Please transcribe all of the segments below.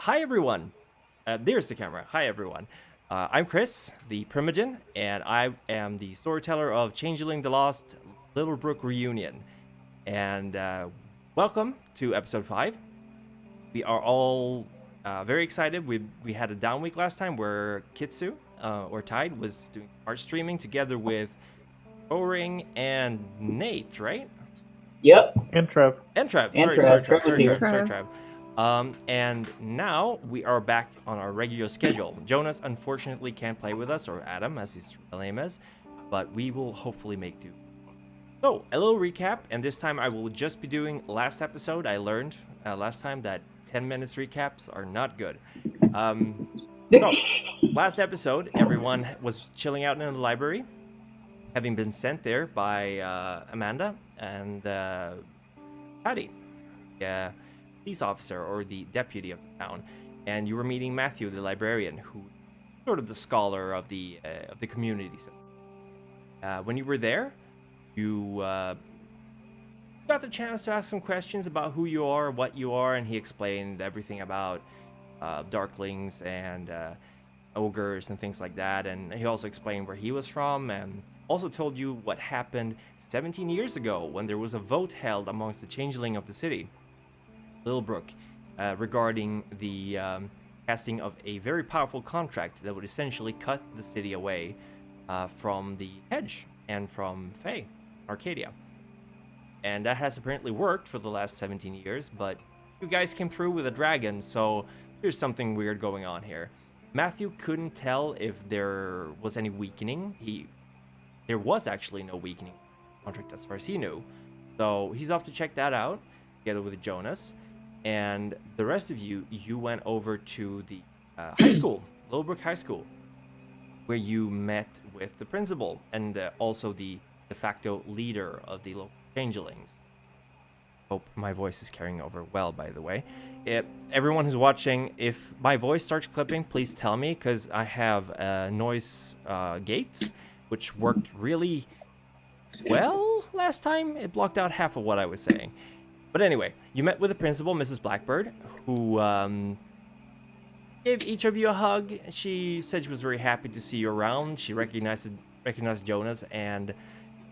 Hi everyone. There's the camera. Hi everyone. I'm Chris, the Primogen, and I am the storyteller of Changeling the Lost Littlebrook Reunion. And welcome to episode 5. We are all very excited. We had a down week last time where Kitsu, or Tyde, was doing art streaming together with O-Ring and Nate, right? Yep. And Trev. And Trav. And Sorry, Trev. sorry, Trev Trav. was Sorry, here. Trav. Sorry, Trav. And now we are back on our regular schedule. Jonas unfortunately can't play with us, or Adam, as his real name is, but we will hopefully make do. So, a little recap, and this time I will just be doing last episode. I learned last time that 10 minutes recaps are not good. So, last episode, everyone was chilling out in the library, having been sent there by Amanda and Patty, police officer or the deputy of the town, and you were meeting Matthew, the librarian, who sort of the scholar of the community. When you were there, you got the chance to ask some questions about who you are, what you are, and he explained everything about darklings and ogres and things like that. And he also explained where he was from, and also told you what happened 17 years ago when there was a vote held amongst the changeling of the city, Littlebrook, regarding the casting of a very powerful contract that would essentially cut the city away from the Hedge and from Fae, Arcadia. And that has apparently worked for the last 17 years, but you guys came through with a dragon, so there's something weird going on here. Matthew couldn't tell if there was any weakening. There was actually no weakening contract as far as he knew. So he's off to check that out together with Jonas. And the rest of you went over to the high school, Littlebrook High School, where you met with the principal and also the de facto leader of the local changelings. Hope my voice is carrying over well, by the way. Everyone who's watching, if my voice starts clipping, please tell me, because I have a noise gate, which worked really well last time. It blocked out half of what I was saying. But anyway, you met with the principal, Mrs. Blackbird, who gave each of you a hug. She said she was very happy to see you around. She recognized Jonas and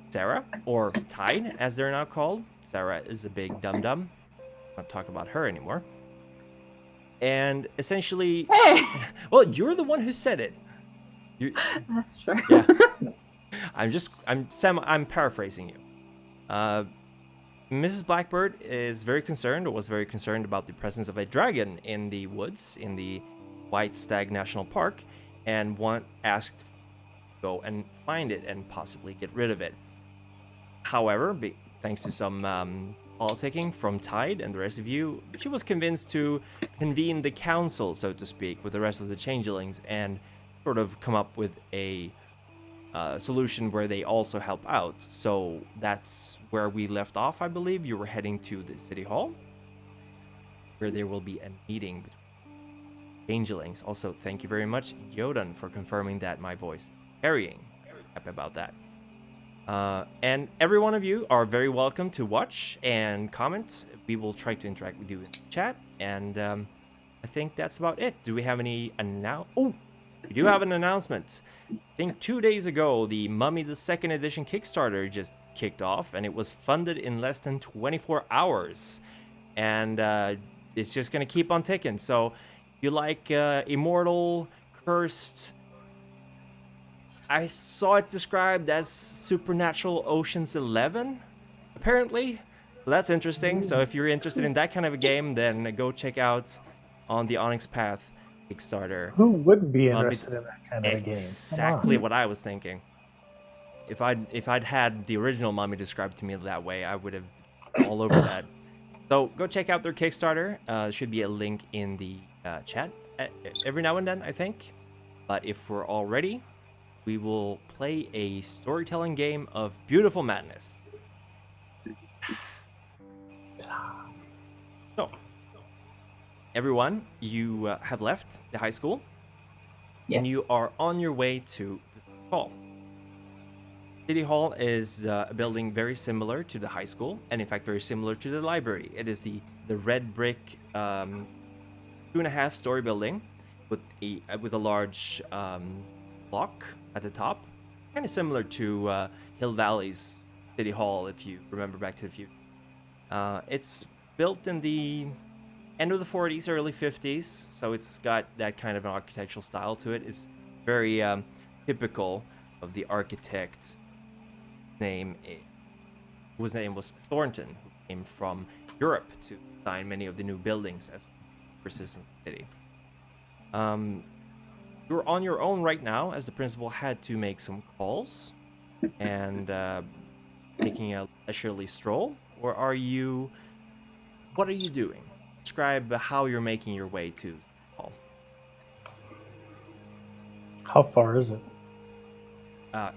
Sarah, or Tyde, as they're now called. Sarah is a big dum-dum. I don't talk about her anymore. And essentially, well, you're the one who said it. That's true. Yeah. I'm paraphrasing you. Mrs. Blackbird is very concerned, or was very concerned, about the presence of a dragon in the woods in the White Stag National Park, and asked to go and find it and possibly get rid of it. However, thanks to some politicking from Tyde and the rest of you, she was convinced to convene the council, so to speak, with the rest of the changelings and sort of come up with a solution where they also help out. So that's where we left off, I believe. You were heading to the city hall, where there will be a meeting between changelings. Also, thank you very much, Yodan, for confirming that my voice is carrying. Happy about that. And every one of you are very welcome to watch and comment. We will try to interact with you in the chat. And I think that's about it. Do we have any Oh, we do have an announcement. I think 2 days ago, the Mummy the 2nd Edition Kickstarter just kicked off, and it was funded in less than 24 hours. And it's just going to keep on ticking. So if you like Immortal, Cursed, I saw it described as Supernatural Oceans 11, apparently. So that's interesting. So if you're interested in that kind of a game, then go check out on the Onyx Path Kickstarter. Who wouldn't be interested in that kind of a game? Exactly what I was thinking. If I'd had the original Mummy described to me that way, I would have all over that. So go check out their Kickstarter. There should be a link in the chat every now and then, I think. But if we're all ready, we will play a storytelling game of beautiful madness. So, everyone, you have left the high school, and you are on your way to the city hall. City Hall is a building very similar to the high school, and in fact very similar to the library. It is the red brick 2.5-story building with a large block at the top, kind of similar to Hill Valley's City Hall, if you remember Back to the Future. It's built in the end of the 40s, early 50s, so it's got that kind of an architectural style to it. It's very typical of the architect whose name was Thornton, who came from Europe to design many of the new buildings as persistent city. You're on your own right now, as the principal had to make some calls and taking a leisurely stroll, or what are you doing? Describe how you're making your way to the hall. How far is it?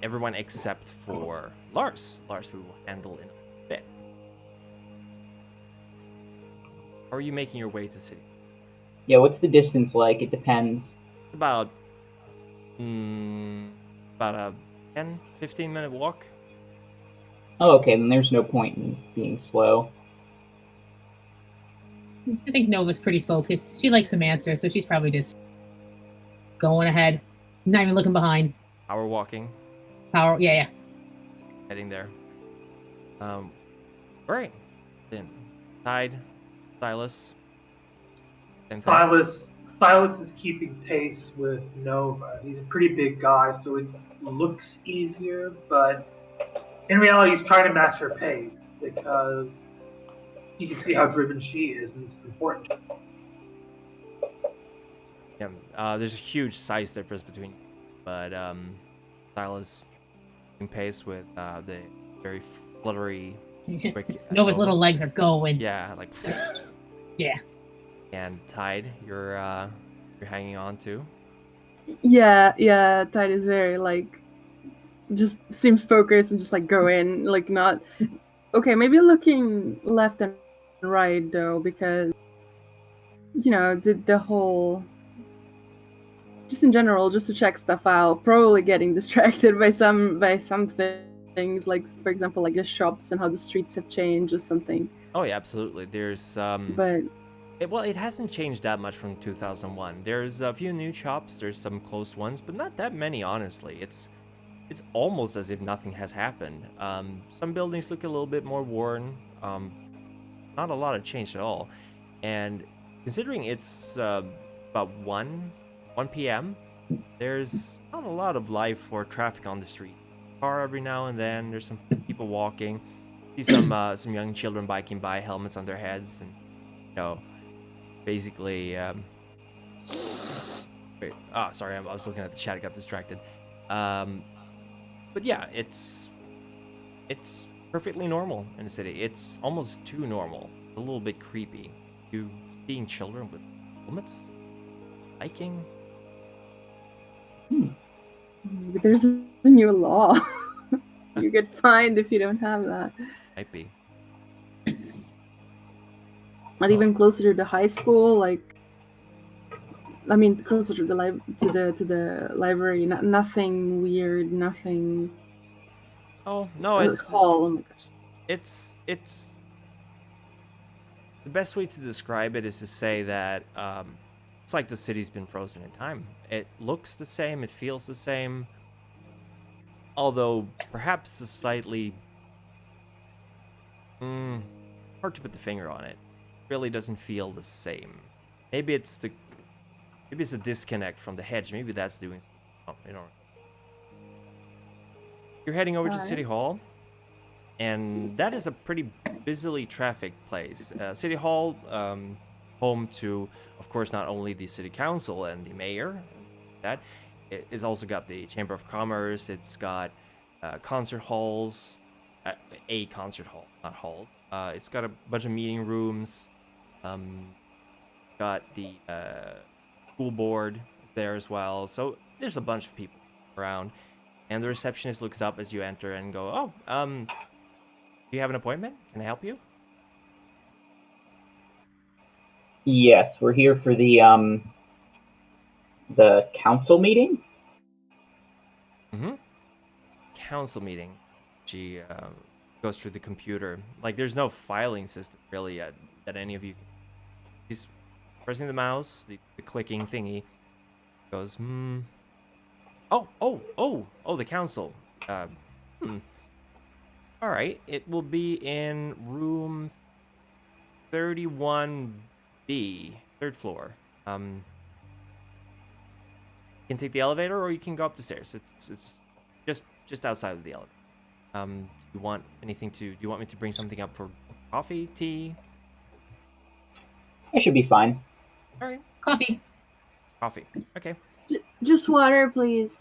Everyone except for Lars. Lars we will handle in a bit. How are you making your way to the city? Yeah, what's the distance like? It depends. About a 10-15 minute walk. Oh, okay, then there's no point in being slow. I think Nova's pretty focused. She likes some answers, so she's probably just going ahead, not even looking behind. Hour walking. Power, yeah. Heading there. All right. Then, Tyde, Sylas. Sylas is keeping pace with Nova. He's a pretty big guy, so it looks easier, but in reality, he's trying to match her pace because you can see how driven she is, and it's important. Yeah, there's a huge size difference between, but Sylas keeping pace with the very fluttery. Nova's little legs are going. Yeah, like. Yeah. And Tyde, you're hanging on to. Yeah. Tyde is very just seems focused and just go in, not. Okay, maybe looking left and right though, because the whole. Just in general, just to check stuff out. Probably getting distracted by some things, like for example, the shops and how the streets have changed or something. Oh yeah, absolutely. There's But. It hasn't changed that much from 2001. There's a few new shops, there's some close ones, but not that many, honestly. It's almost as if nothing has happened. Some buildings look a little bit more worn. Not a lot of change at all. And considering it's about 1 p.m., there's not a lot of life or traffic on the street. Car every now and then, there's some people walking. See some young children biking by, helmets on their heads, and basically, wait. Sorry, I was looking at the chat. I got distracted. But yeah, it's perfectly normal in the city. It's almost too normal. A little bit creepy. You seeing children with helmets, biking. But there's a new law. You get fined if you don't have that. Might be. Not even closer to the high school, closer to the library. Nothing weird, nothing. Oh no, it's hall. Oh my gosh. It's the best way to describe it is to say that it's like the city's been frozen in time. It looks the same, it feels the same, although perhaps a slightly hard to put the finger on it. Really doesn't feel the same. Maybe it's a disconnect from the hedge. Maybe that's doing something. You're heading over to City Hall, and that is a pretty busily trafficked place. City Hall, home to, of course, not only the city council and the mayor. It's also got the Chamber of Commerce. It's got concert halls, a concert hall, not halls. It's got a bunch of meeting rooms. Got the school board is there as well. So there's a bunch of people around, and the receptionist looks up as you enter and go, do you have an appointment? Can I help you? Yes, we're here for the council meeting. Council meeting. She goes through the computer. There's no filing system really that any of you can. She's pressing the mouse, the clicking thingy goes, Oh, the council. All right, it will be in room 31B, third floor. You can take the elevator, or you can go up the stairs. It's just outside of the elevator. You want anything to? Do you want me to bring something up for coffee, tea? I should be fine. All right, Coffee. coffee. Okay, Just water, please.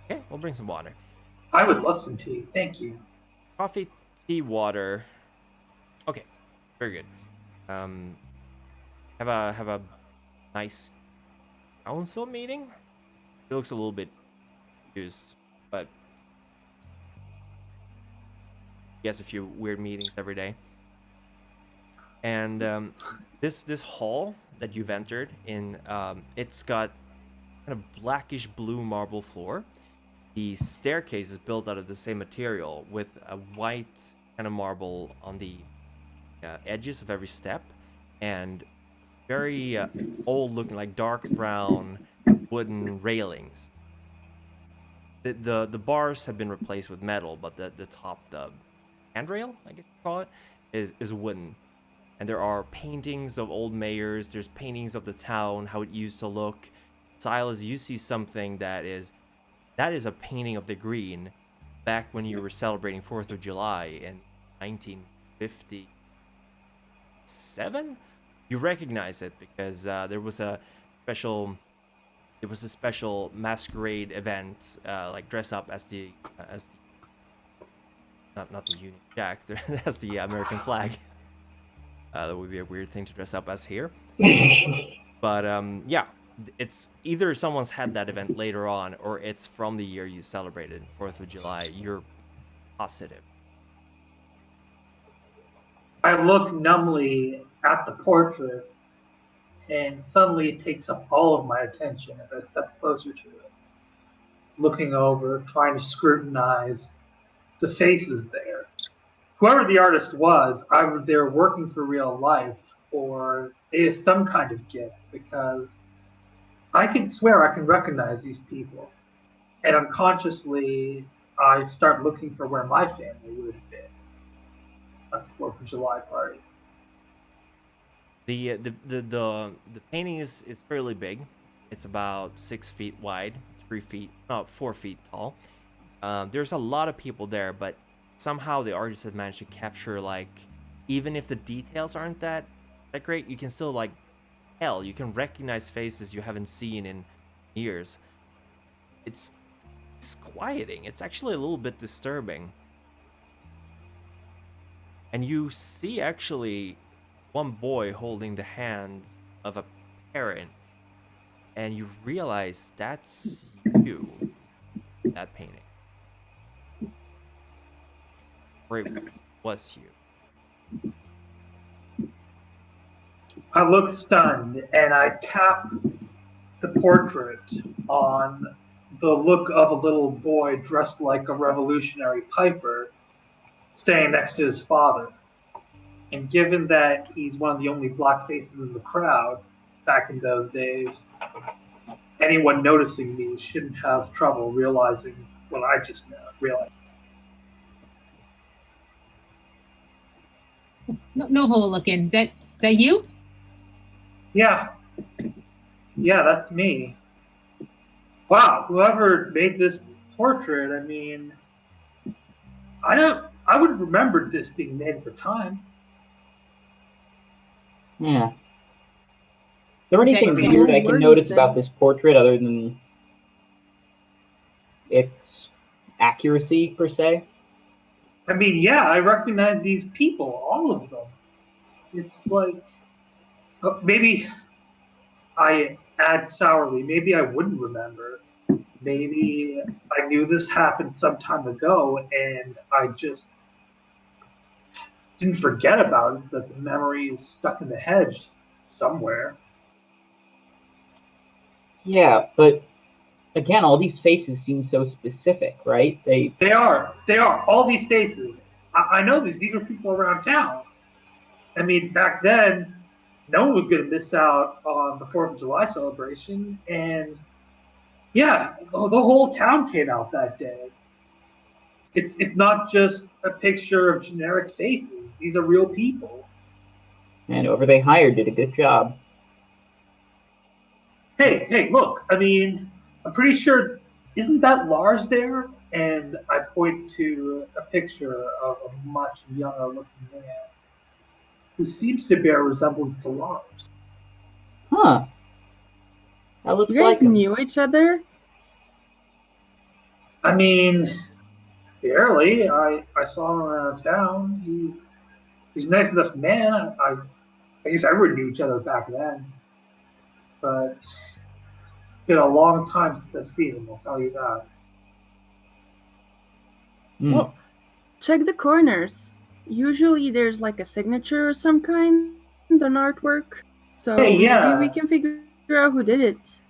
okay, we'll bring some water. I would love some tea. Thank you. Coffee, tea, water. Okay, very good. Have a nice council meeting. It looks a little bit confused, but he has a few weird meetings every day. And this hall that you've entered in, it's got kind of blackish blue marble floor. The staircase is built out of the same material with a white kind of marble on the edges of every step, and very old looking, like dark brown wooden railings. The bars have been replaced with metal, but the top, the handrail, I guess you call it, is wooden. And there are paintings of old mayors. There's paintings of the town, how it used to look. Sylas, you see something that is a painting of the Green back when you were celebrating 4th of July in 1957. You recognize it because there was a special masquerade event, like dress up as the not the Union Jack, as the American flag. That would be a weird thing to dress up as here. But yeah, it's either someone's had that event later on, or it's from the year you celebrated 4th of July. You're positive. I look numbly at the portrait, and suddenly it takes up all of my attention as I step closer to it, looking over, trying to scrutinize the faces there. Whoever the artist was, either they're working for real life or they have some kind of gift, because I can swear I can recognize these people. And unconsciously, I start looking for where my family would have been at the 4th of July party. The painting is fairly big. It's about 6 feet wide, 4 feet tall. There's a lot of people there, but somehow the artist had managed to capture, like, even if the details aren't that great, you can still, like, tell. You can recognize faces you haven't seen in years. It's quieting. It's actually a little bit disturbing. And you see actually one boy holding the hand of a parent, and you realize that's you, that painting. Or it was you. I look stunned, and I tap the portrait on the look of a little boy dressed like a revolutionary piper, standing next to his father. And given that he's one of the only black faces in the crowd back in those days, anyone noticing me shouldn't have trouble realizing what I just realized. Nova will look in. Is that you? Yeah, that's me. Wow, whoever made this portrait, I mean, I would have remembered this being made at the time. Yeah. Is there anything Okay. weird I What can do notice you about think? this portrait other than its accuracy, per se? I mean, yeah, I recognize these people, all of them. It's like, maybe I add sourly, maybe I wouldn't remember. Maybe I knew this happened some time ago and I just didn't forget about it, that the memory is stuck in the head somewhere. Yeah, but again, all these faces seem so specific, right? They are. All these faces. I know these are people around town. I mean, back then, no one was going to miss out on the 4th of July celebration. And yeah, the whole town came out that day. It's not just a picture of generic faces. These are real people. And whoever they hired did a good job. Hey, look, I mean, I'm pretty sure, isn't that Lars there? And I point to a picture of a much younger looking man who seems to bear resemblance to Lars. Huh. That looks You like guys him. knew each other? I mean, barely. I saw him around town. He's a nice enough man. I guess everyone knew each other back then. But it's been a long time since I've seen him, I'll tell you that. Hmm. Well, check the corners. Usually there's like a signature or some kind on artwork. So Hey, yeah. maybe we can figure out who did it.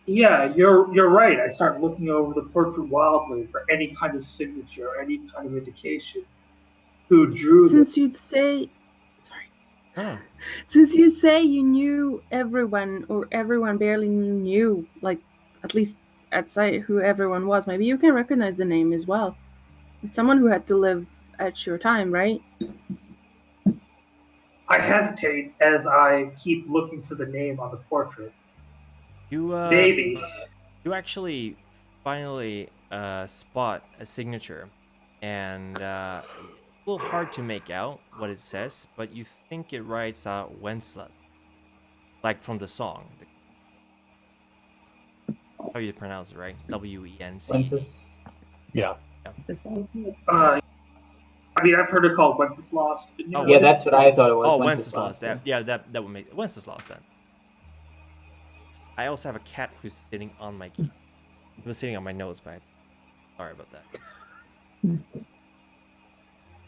Yeah, you're right. I start looking over the portrait wildly for any kind of signature, any kind of indication. Who drew this? Since you say Oh. Since you say you knew everyone, or everyone barely knew, like, at least at sight, who everyone was, maybe you can recognize the name as well. It's someone who had to live at your time, right? I hesitate as I keep looking for the name on the portrait. You Maybe. you actually finally spot a signature, and a little hard to make out what it says, but you think it writes out Wenceslas, like from the song. How you pronounce it, right? W-E-N-C. Wences? Yeah. I mean, I've heard it called Wenceslas. But Oh, Yeah, that's what I thought it was. Oh, Wenceslas. Wenceslas. That would make Wenceslas then. I also have a cat who's sitting on my key. He was sitting on my nose, but sorry about that.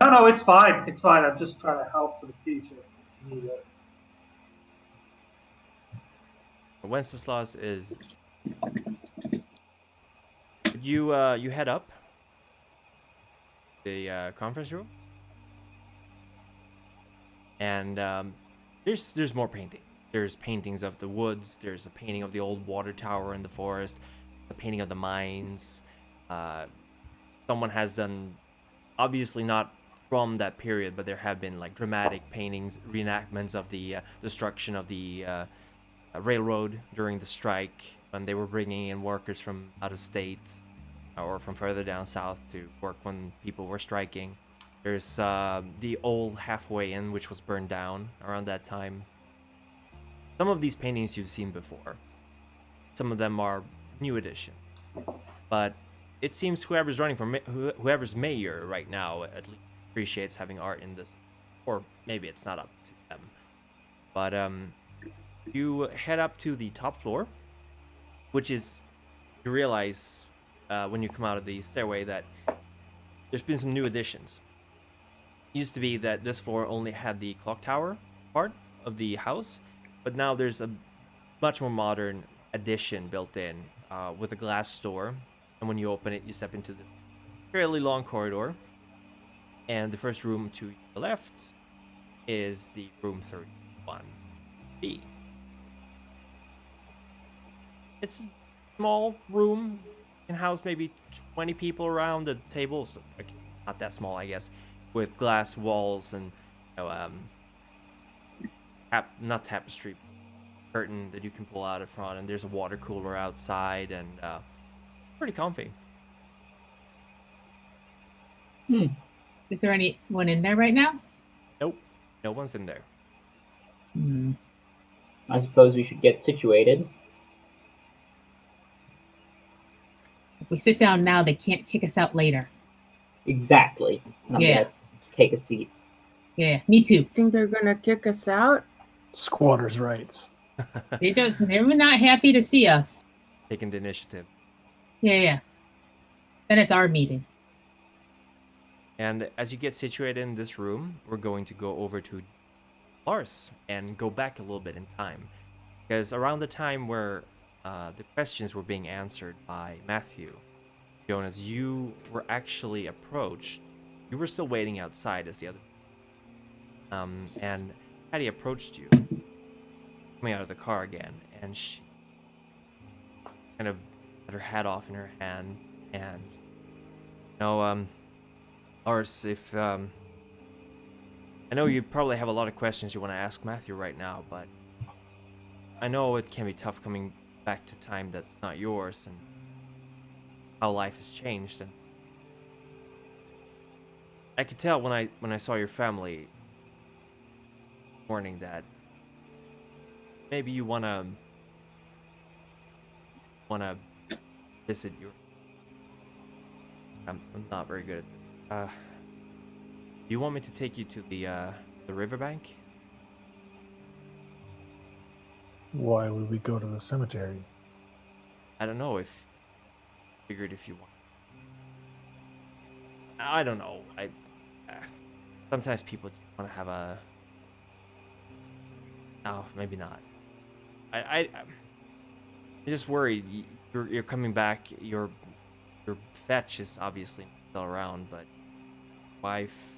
No, it's fine. It's fine. I'm just trying to help for the future. If you need it. Wenceslas is. You head up the conference room, and there's more painting. There's paintings of the woods. There's a painting of the old water tower in the forest. A painting of the mines. Someone has done, obviously not from that period, but there have been like dramatic paintings, reenactments of the destruction of the railroad during the strike when they were bringing in workers from out of state or from further down south to work when people were striking. There's the old halfway inn, which was burned down around that time. Some of these paintings you've seen before. Some of them are new edition. But it seems whoever's running for whoever's mayor right now at least appreciates having art in this, or maybe it's not up to them. But you head up to the top floor, which is, you realize when you come out of the stairway that there's been some new additions. It used to be that this floor only had the clock tower part of the house, but now there's a much more modern addition built in with a glass door, and when you open it, you step into the fairly long corridor, and the first room to the left is the room 31B. It's a small room, can house maybe 20 people around the table, so not that small, I guess, with glass walls and not tapestry, curtain that you can pull out in front, and there's a water cooler outside, and pretty comfy. Is there anyone in there right now? Nope, no one's in there. I suppose we should get situated. If we sit down now, they can't kick us out later. Exactly. I'm Yeah. gonna take a seat. Yeah, me too. Think they're gonna kick us out? Squatters' rights. They're not happy to see us. Taking the initiative. Yeah. Then it's our meeting. And as you get situated in this room, we're going to go over to Lars and go back a little bit in time. Because around the time where the questions were being answered by Matthew, Jonas, you were actually approached. You were still waiting outside as the other. And Patty approached you coming out of the car again, and she kind of had her hat off in her hand, and Lars, if I know you probably have a lot of questions you want to ask Matthew right now, but I know it can be tough coming back to time that's not yours and how life has changed. And I could tell when I saw your family morning that maybe you wanna visit your. I'm not very good at this. Do you want me to take you to the riverbank? Why would we go to the cemetery? I don't know if figured if you want. I don't know. Sometimes people just want to have a. No, maybe not. I'm just worried. You're coming back. Your fetch is obviously still around, but wife.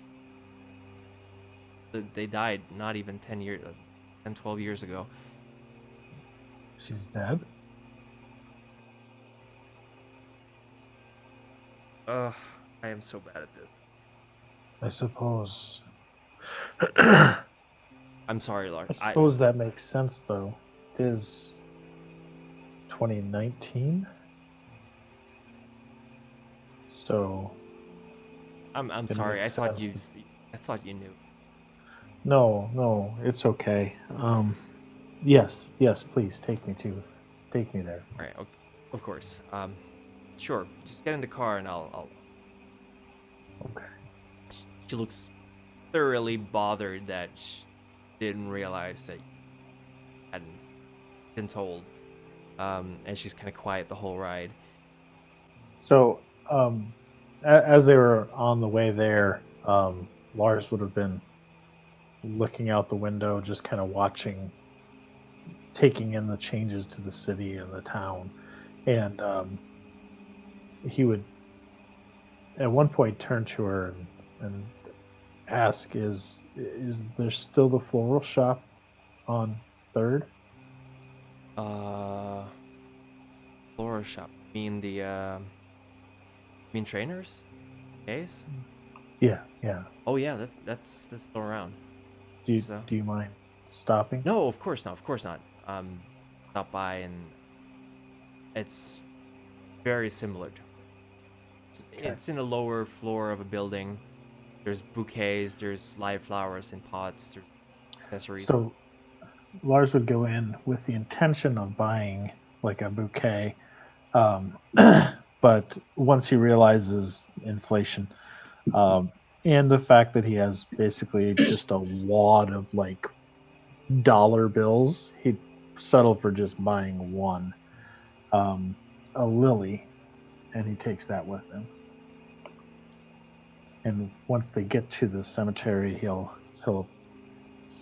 They died not even 10 years, 10, 12 years ago. She's dead? Ugh, I am so bad at this. I suppose. I'm sorry, Lars. I suppose that makes sense, though. It is 2019? So... I'm it sorry. I makes thought sense. I thought you knew. No, it's okay. Yes, please, take me there. All right, okay. Of course. Sure. Just get in the car and I'll. Okay. She looks thoroughly bothered that she didn't realize that you hadn't been told. And she's kind of quiet the whole ride. So, as they were on the way there, Lars would have been looking out the window, just kind of watching, taking in the changes to the city and the town. And he would, at one point, turn to her and ask, is there still the floral shop on 3rd? Floral shop. Mean trainers? Case? Yeah. Oh yeah, that's still around. Do So- you mind stopping? No, of course not. Of course not. Stop by and it's very similar to. It's in a lower floor of a building. There's bouquets. There's live flowers in pots. There's accessories. So Lars would go in with the intention of buying like a bouquet, but once he realizes inflation and the fact that he has basically just a wad of like dollar bills, he'd settle for just buying one, a lily, and he takes that with him. And once they get to the cemetery, he'll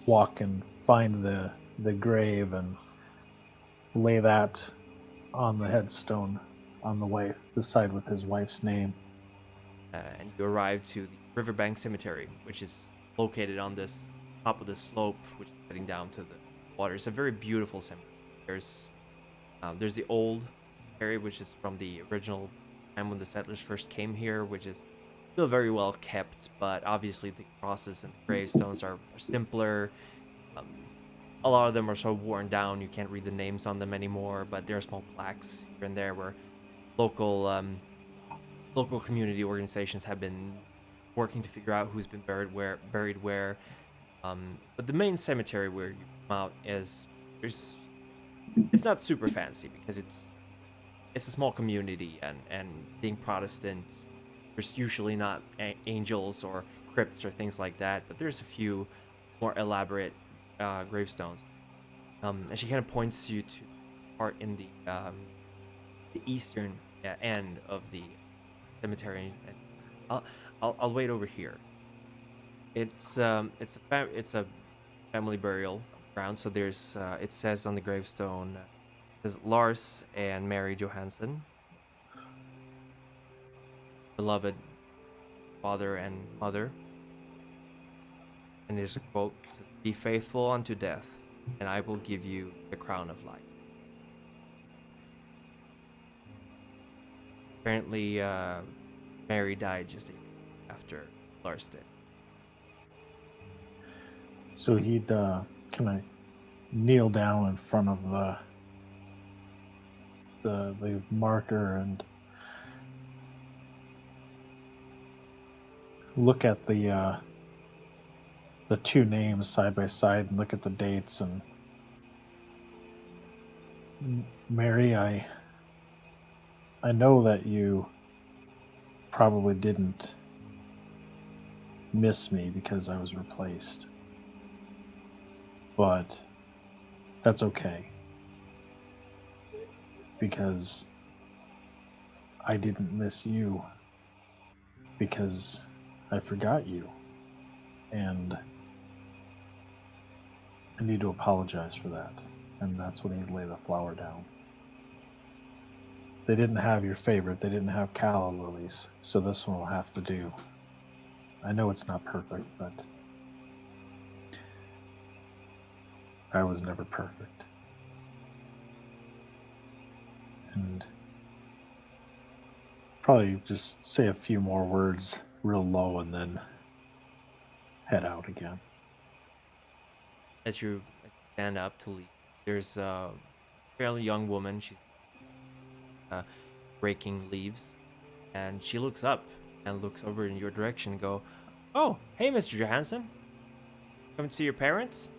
walk and find the grave and lay that on the headstone on the side with his wife's name. And you arrive to the Riverbank Cemetery, which is located on this top of the slope, which is heading down to the water. It's a very beautiful cemetery. There's the old cemetery, which is from the original time when the settlers first came here, which is still very well kept, but obviously the crosses and the gravestones are simpler. A lot of them are so worn down you can't read the names on them anymore, but there are small plaques here and there where local community organizations have been working to figure out who's been buried where. But the main cemetery where you come out it's not super fancy because it's a small community, and being Protestant, there's usually not angels or crypts or things like that, but there's a few more elaborate gravestones. And she kind of points you to part in the eastern end of the cemetery. And I'll wait over here. It's a family burial ground. So there's it says on the gravestone, there's Lars and Mary Johansson, beloved father and mother. And there's a quote: "Be faithful unto death, and I will give you the crown of life. Apparently, Mary died just a year after Lars did. So he'd kind of kneel down in front of the marker and look at the two names side by side and look at the dates. And Mary, I know that you probably didn't miss me because I was replaced, but that's okay, because I didn't miss you because I forgot you, and I need to apologize for that. And that's when he'd lay the flower down. They didn't have your favorite. They didn't have calla lilies, so this one will have to do. I know it's not perfect, but I was never perfect. And probably just say a few more words real low and then head out again. As you stand up to leave, there's a fairly young woman. She's raking leaves, and she looks up and looks over in your direction and go, "Oh, hey, Mr. Johansson. Come to see your parents?"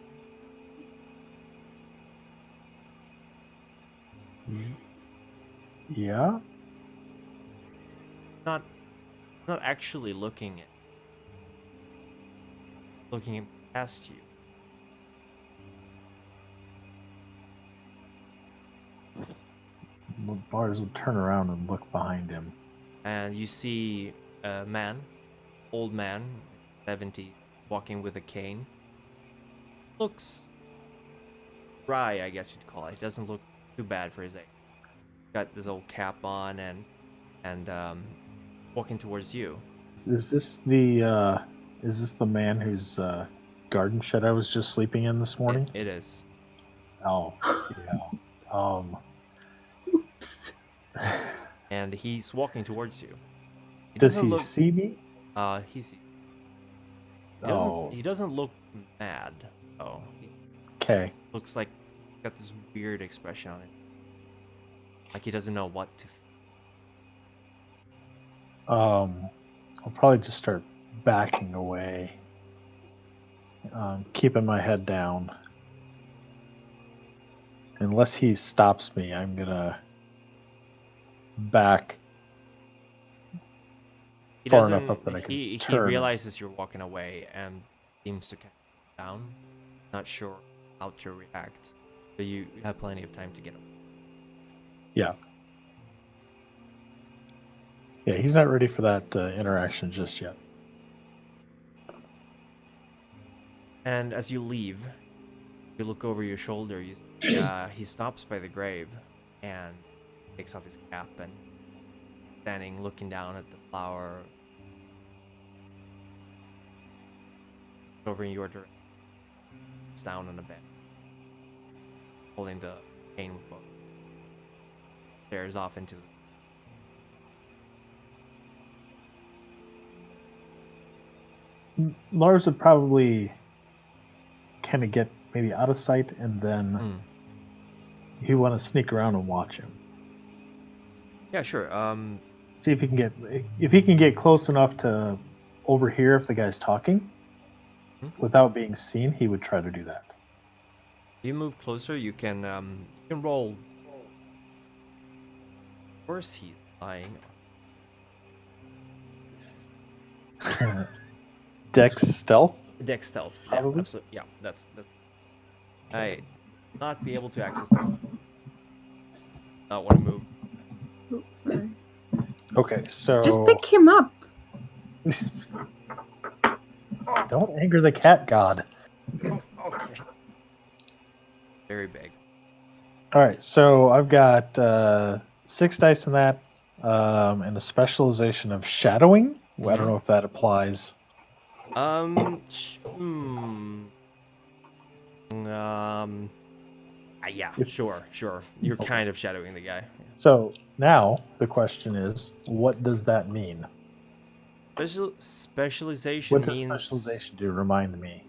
Yeah? Not actually looking past you. Lars will turn around and look behind him. And you see a man, old man, 70, walking with a cane. Looks dry, I guess you'd call it. He doesn't look too bad for his age. Got this old cap on and walking towards you. Is this the man whose garden shed I was just sleeping in this morning? It is. Oh, yeah. And he's walking towards you. Does he see me? He doesn't look mad. Oh, he Okay. looks like he's got this weird expression on it. Like he doesn't know what to I'll probably just start backing away, keeping my head down. Unless he stops me, I'm gonna back far enough up that I can He turn. realizes you're walking away and seems to calm down. Not sure how to react, but you have plenty of time to get up. Yeah. Yeah, he's not ready for that interaction just yet. And as you leave, you look over your shoulder. You he stops by the grave and takes off his cap and standing looking down at the flower over in your direction. It's down on the bed, holding the cane book. Stares off into Lars would probably kind of get maybe out of sight, and then he want to sneak around and watch him. Yeah, sure. See if he can get close enough to overhear if the guy's talking without being seen. He would try to do that. You move closer. You can roll. Of course, he's lying. Dex stealth. Dex stealth. Probably. Yeah, absolutely. Yeah, that's. I not be able to access that. Not want to move. Oops, sorry. Okay, so Just pick him up. Don't anger the cat god. Okay. Very big. All right, so I've got 6 dice in that, and a specialization of shadowing. I don't know if that applies. Yeah, sure. You're kind of shadowing the guy. So now the question is, what does that mean? Specialization What does means specialization do? Remind me.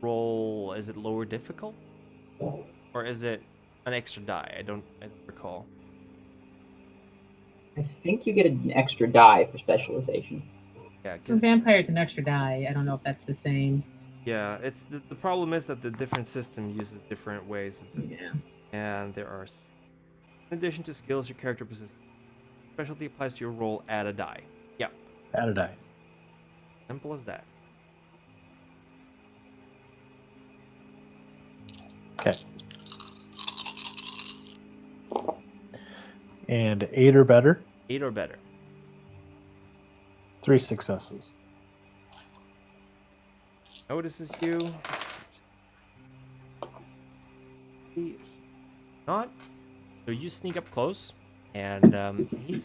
roll. Is it lower difficult, or is it an extra die? I don't recall. I think you get an extra die for specialization. Yeah, So vampire, it's an extra die. I don't know if that's the same. yeah. It's the problem is that the different system uses different ways of this, Yeah. and there are. In addition to skills your character possesses, specialty applies to your roll. Add a die. Yeah. Add a die. Simple as that. Okay. And 8 or better. 8 or better. 3 successes. Notices you. Not. So you sneak up close, and he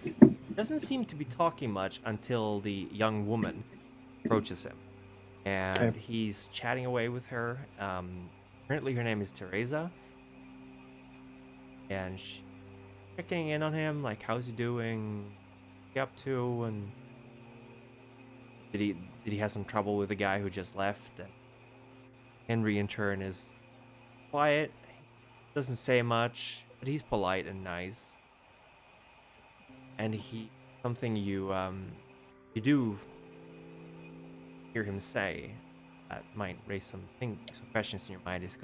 doesn't seem to be talking much until the young woman approaches him, and Okay. he's chatting away with her. Apparently her name is Teresa, and she's checking in on him, like how's he doing, what he up to, and did he have some trouble with the guy who just left? And Henry in turn is quiet, doesn't say much, but he's polite and nice. And something you do hear him say that might raise some questions in your mind is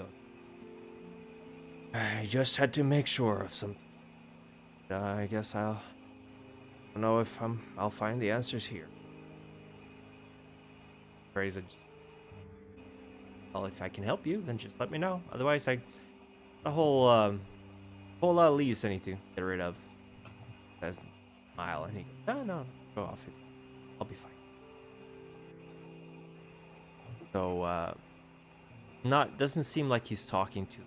I just had to make sure of something. I guess I don't know if I'll find the answers here. Teresa just, well, if I can help you, then just let me know. Otherwise, a whole lot of leaves I need to get rid of. Says smile, and he goes, no, go off. I'll be fine. So, doesn't seem like he's talking to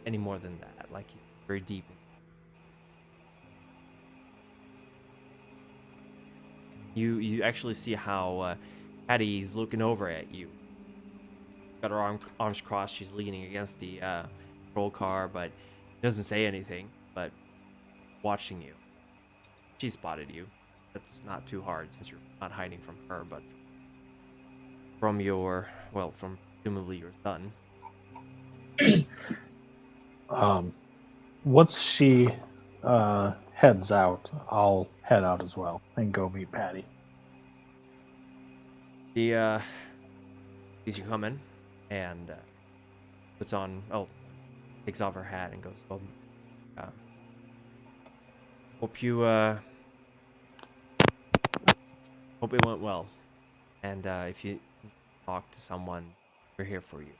any more than that. Like he's very deep. You actually see how Patty's looking over at you. Got her arms crossed. She's leaning against the patrol car, but doesn't say anything. But watching you. She spotted you. That's not too hard since you're not hiding from her, but from from presumably your son. Once she heads out, I'll head out as well and go meet Patty. He sees you coming and takes off her hat and goes, well, hope it went well. And if you talk to someone, we're here for you.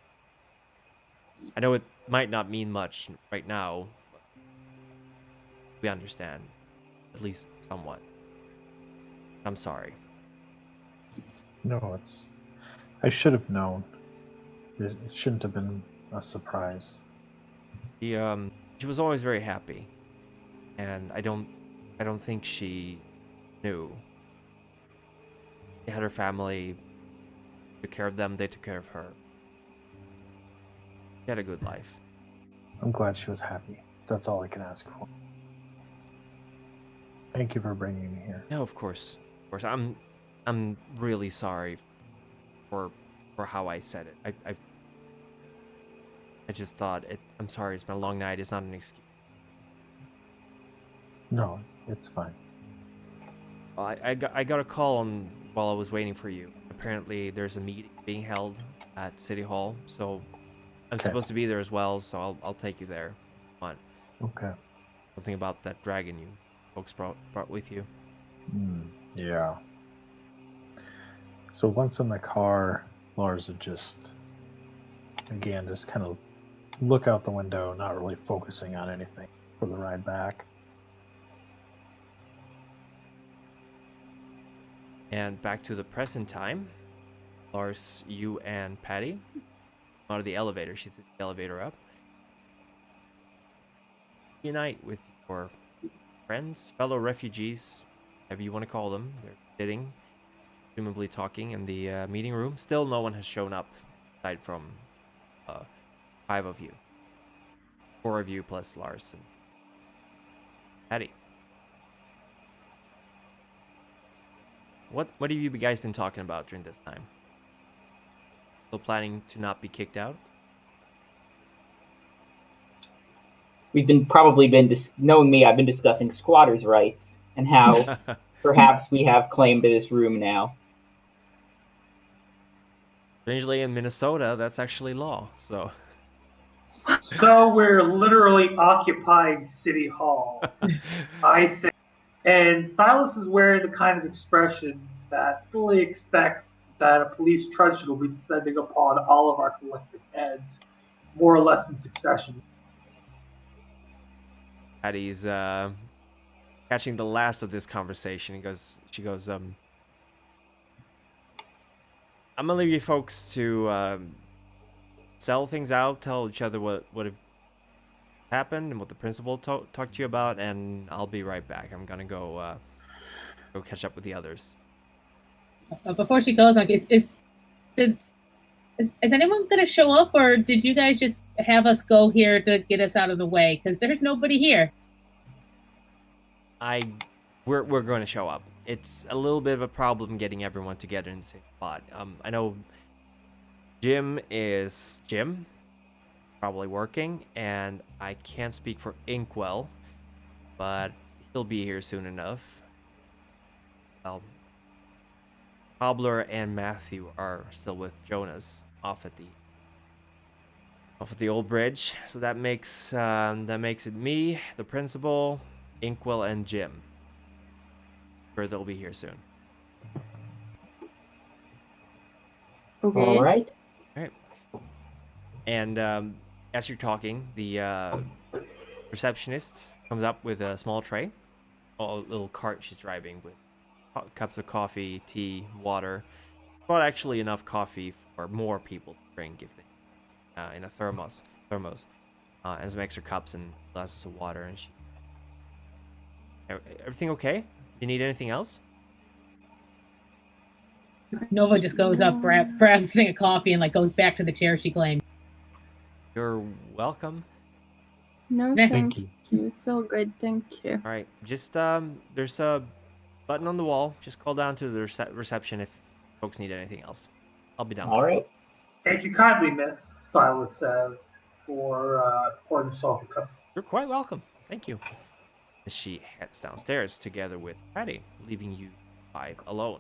I know it might not mean much right now, but we understand, at least somewhat. I'm sorry. No, I should have known. It shouldn't have been a surprise. She was always very happy, and I don't think she knew. She had her family, took care of them, they took care of her. She had a good life. I'm glad she was happy. That's all I can ask for. Thank you for bringing me here. No, of course. I'm really sorry for how I said it. I just thought I'm sorry. It's been a long night. It's not an excuse. No, it's fine. I got a call while I was waiting for you. Apparently, there's a meeting being held at City Hall, so I'm supposed to be there as well. So I'll take you there. Come on. Okay. Something about that dragon you folks brought with you. Yeah. So once in the car, Lars would just kind of look out the window, not really focusing on anything for the ride back. And back to the present time, Lars, you and Patty out of the elevator. She took the elevator up. Unite with your friends, fellow refugees, whatever you want to call them. They're sitting, presumably talking in the meeting room. Still, no one has shown up aside from 5 of you. 4 of you plus Lars and Patty. What have you guys been talking about during this time? Still planning to not be kicked out? We've knowing me, I've been discussing squatters' rights and how perhaps we have claim to this room now. Strangely, in Minnesota, that's actually law. So we're literally occupying City Hall, I say. And Sylas is wearing the kind of expression that fully expects that a police truncheon will be descending upon all of our collective heads, more or less in succession. Patty's catching the last of this conversation. She goes, I'm gonna leave you folks to sell things out, tell each other what happened and what the principal talked to you about, and I'll be right back. I'm gonna go catch up with the others. Before she goes, like, is anyone gonna show up, or did you guys just have us go here to get us out of the way? Because there's nobody here. We're going to show up. It's a little bit of a problem getting everyone together in the same spot. I know Jim probably working, and I can't speak for Inkwell, but he'll be here soon enough. Well, Cobbler and Matthew are still with Jonas off at the old bridge, so that makes it me, the principal, Inkwell, and Jim. Sure, they'll be here soon. Okay. All right. And as you're talking, the receptionist comes up with a small tray, a little cart she's driving with cups of coffee, tea, water. Brought actually enough coffee for more people to drink if they in a thermos. And some extra cups and glasses of water. And everything okay? You need anything else? Nova just goes up, grabs a thing of coffee, and like goes back to the chair she claimed. You're welcome. No, Thank thank you. you. It's all good. Thank you. All right, just there's a button on the wall. Just call down to the reception if folks need anything else. I'll be down. All right. Thank you kindly, Miss, Sylas says, for pouring yourself a cup. You're quite welcome. Thank you. As she heads downstairs together with Patty, leaving you 5 alone.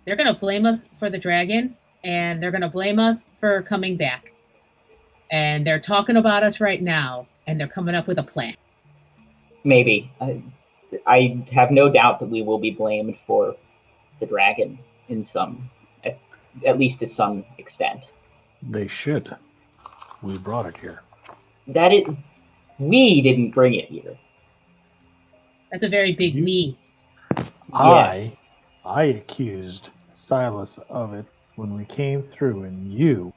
They're gonna blame us for the dragon, and they're gonna blame us for coming back. And they're talking about us right now, and they're coming up with a plan. Maybe. I have no doubt that we will be blamed for the dragon in at least to some extent. They should. We brought it here. We didn't bring it here. That's a very big we. I accused Sylas of it when we came through, and and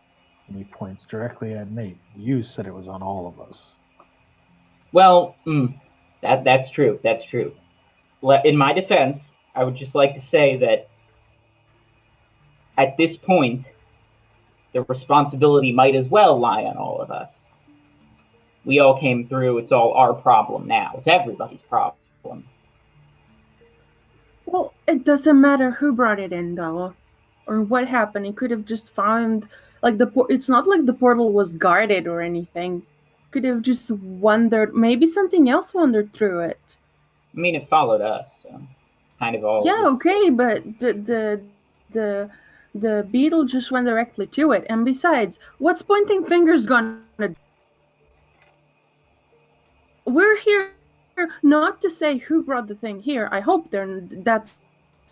he points directly at Nate, you said it was on all of us. Well, that's true. That's true. In my defense, I would just like to say that at this point, the responsibility might as well lie on all of us. We all came through. It's all our problem now. It's everybody's problem. Well, it doesn't matter who brought it in, though, or what happened. He could have just found, like, it's not like the portal was guarded or anything. Could have just wandered. Maybe something else wandered through it. I mean, it followed us, so kind of all. Yeah, okay, but the beetle just went directly to it. And besides, what's pointing fingers gonna do? We're here not to say who brought the thing here. I hope that's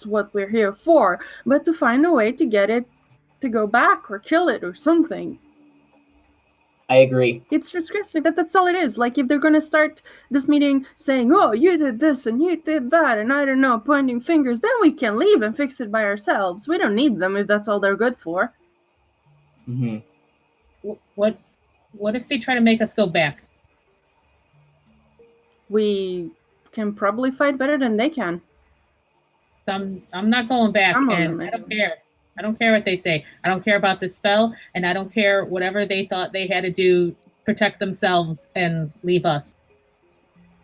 what we're here for, but to find a way to get it to go back or kill it or something. I agree. It's disgusting. That's all it is. Like, if they're gonna start this meeting saying, "Oh, you did this and you did that," and I don't know, pointing fingers, then we can leave and fix it by ourselves. We don't need them if that's all they're good for. Mm-hmm. What if they try to make us go back? We can probably fight better than they can. So I'm not going back, Some of and them, I don't care. I don't care what they say. I don't care about the spell, and I don't care whatever they thought they had to do, protect themselves and leave us.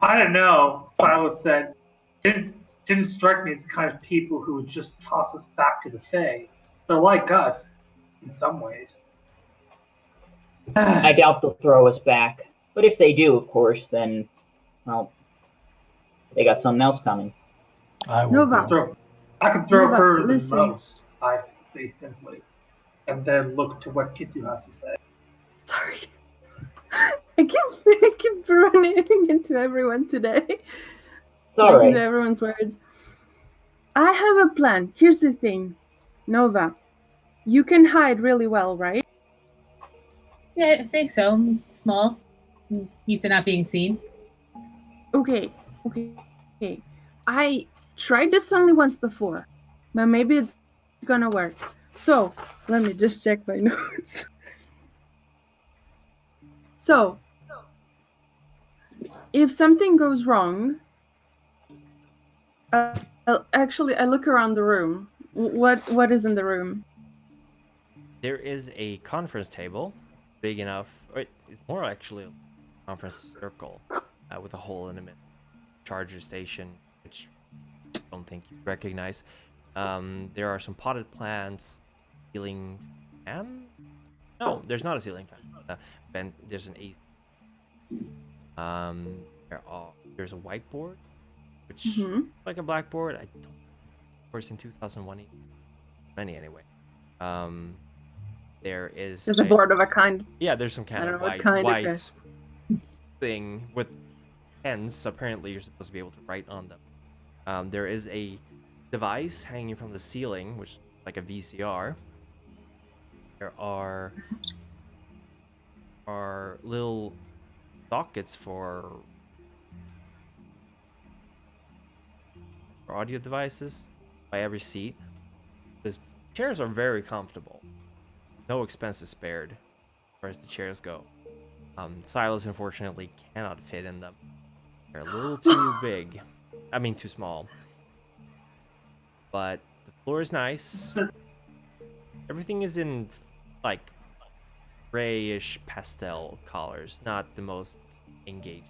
I don't know, Sylas said. Didn't strike me as the kind of people who would just toss us back to the Fae. They're like us, in some ways. I doubt they'll throw us back. But if they do, of course, then, well, they got something else coming. I will Nova. go. I could throw Nova, further than listen. most, I say simply, and then look to what Kitsu has to say. Sorry. I keep running into everyone today. It's all Into right. everyone's words. I have a plan. Here's the thing. Nova, you can hide really well, right? Yeah, I think so. I'm small. I'm used to not being seen. Okay. I tried this only once before, but maybe it's gonna work. So, let me just check my notes. So, if something goes wrong, actually, I look around the room. What is in the room? There is a conference table, big enough. Or it's more actually a conference circle with a hole in the middle. Charger station, which I don't think you recognize. There are some potted plants, ceiling fan. No, there's not a ceiling fan. There's an AC. There's a whiteboard, which like a blackboard. I don't. Of course, in 2001, many anyway. There's a board of a kind. Yeah, there's some kind I don't of know what kind, white okay. thing with pens. Apparently, you're supposed to be able to write on them. There is a device hanging from the ceiling, which is like a VCR. There are little sockets for audio devices by every seat. The chairs are very comfortable. No expense is spared as far as the chairs go. Sylas unfortunately cannot fit in them. They're a little too big. I mean, too small. But the floor is nice. Everything is in like grayish pastel colors, not the most engaging.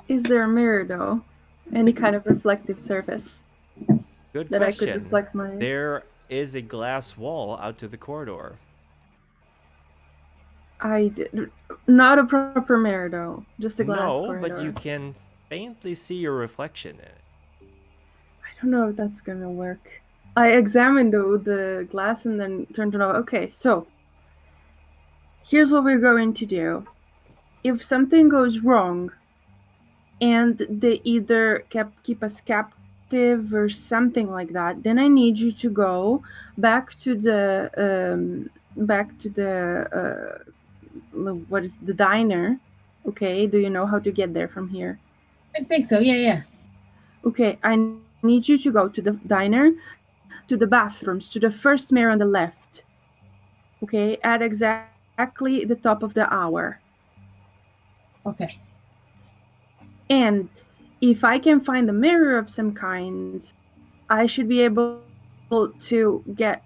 Is there a mirror though? Any kind of reflective surface Good that question. I could reflect my? There is a glass wall out to the corridor. Not a proper mirror though, just a glass corridor. But you can faintly see your reflection in it. I don't know if that's gonna work. I examined the glass and then turned it off. Okay, so here's what we're going to do. If something goes wrong and they either keep us captive or something like that, then I need you to go back to the what is the diner? Okay, do you know how to get there from here? I think so. Yeah. Okay, I need you to go to the diner, to the bathrooms, to the first mirror on the left. Okay, at exactly the top of the hour. Okay. And if I can find a mirror of some kind, I should be able to get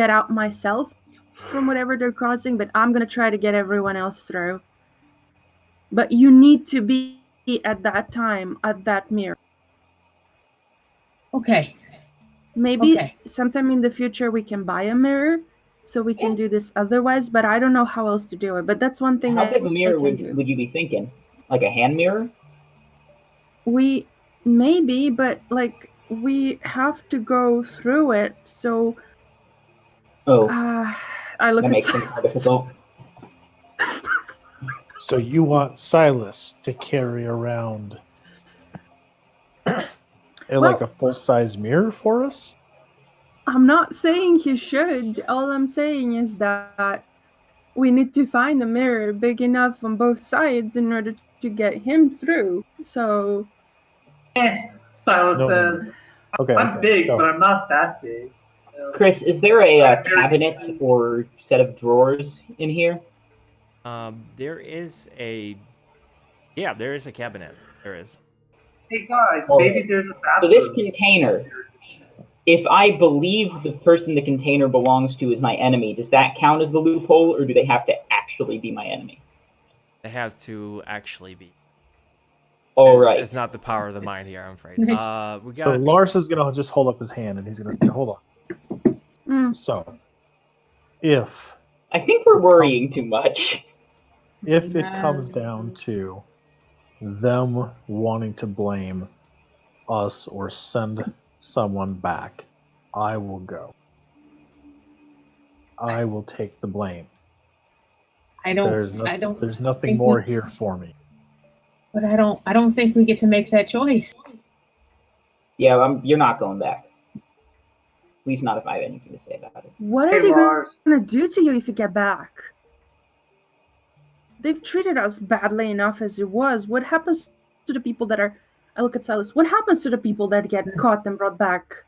out myself from whatever they're causing, but I'm gonna try to get everyone else through. But you need to be at that time at that mirror. Okay. Maybe sometime in the future we can buy a mirror so we can do this otherwise, but I don't know how else to do it. But that's one thing. How big a mirror would you be thinking? Like a hand mirror? Maybe, but like we have to go through it, so I look that at makes things more difficult. So you want Sylas to carry around like a full-size mirror for us? I'm not saying he should. All I'm saying is that we need to find a mirror big enough on both sides in order to get him through. So Sylas says, I'm big, but I'm not that big. Chris, is there a cabinet or set of drawers in here? There is a cabinet. There is. Hey guys, All maybe right. there's a So this bathroom. container, if I believe the person the container belongs to is my enemy, does that count as the loophole, or do they have to actually be my enemy? They have to actually be. All It's, right. it's not the power of the mind here, I'm afraid. We So got. Lars is gonna just hold up his hand and he's gonna say, "Hold on." Mm. So, if I think we're worrying too much. if it comes down to them wanting to blame us or send someone back, I will go. I will take the blame. I don't. There's nothing think more we- here for me. But I don't think we get to make that choice. Yeah, you're not going back. At least not if I have anything to say about it. What Hey, are they Lars. gonna do to you if you get back? They've treated us badly enough as it was. What happens to the people that are? I look at Sylas. What happens to the people that get caught and brought back?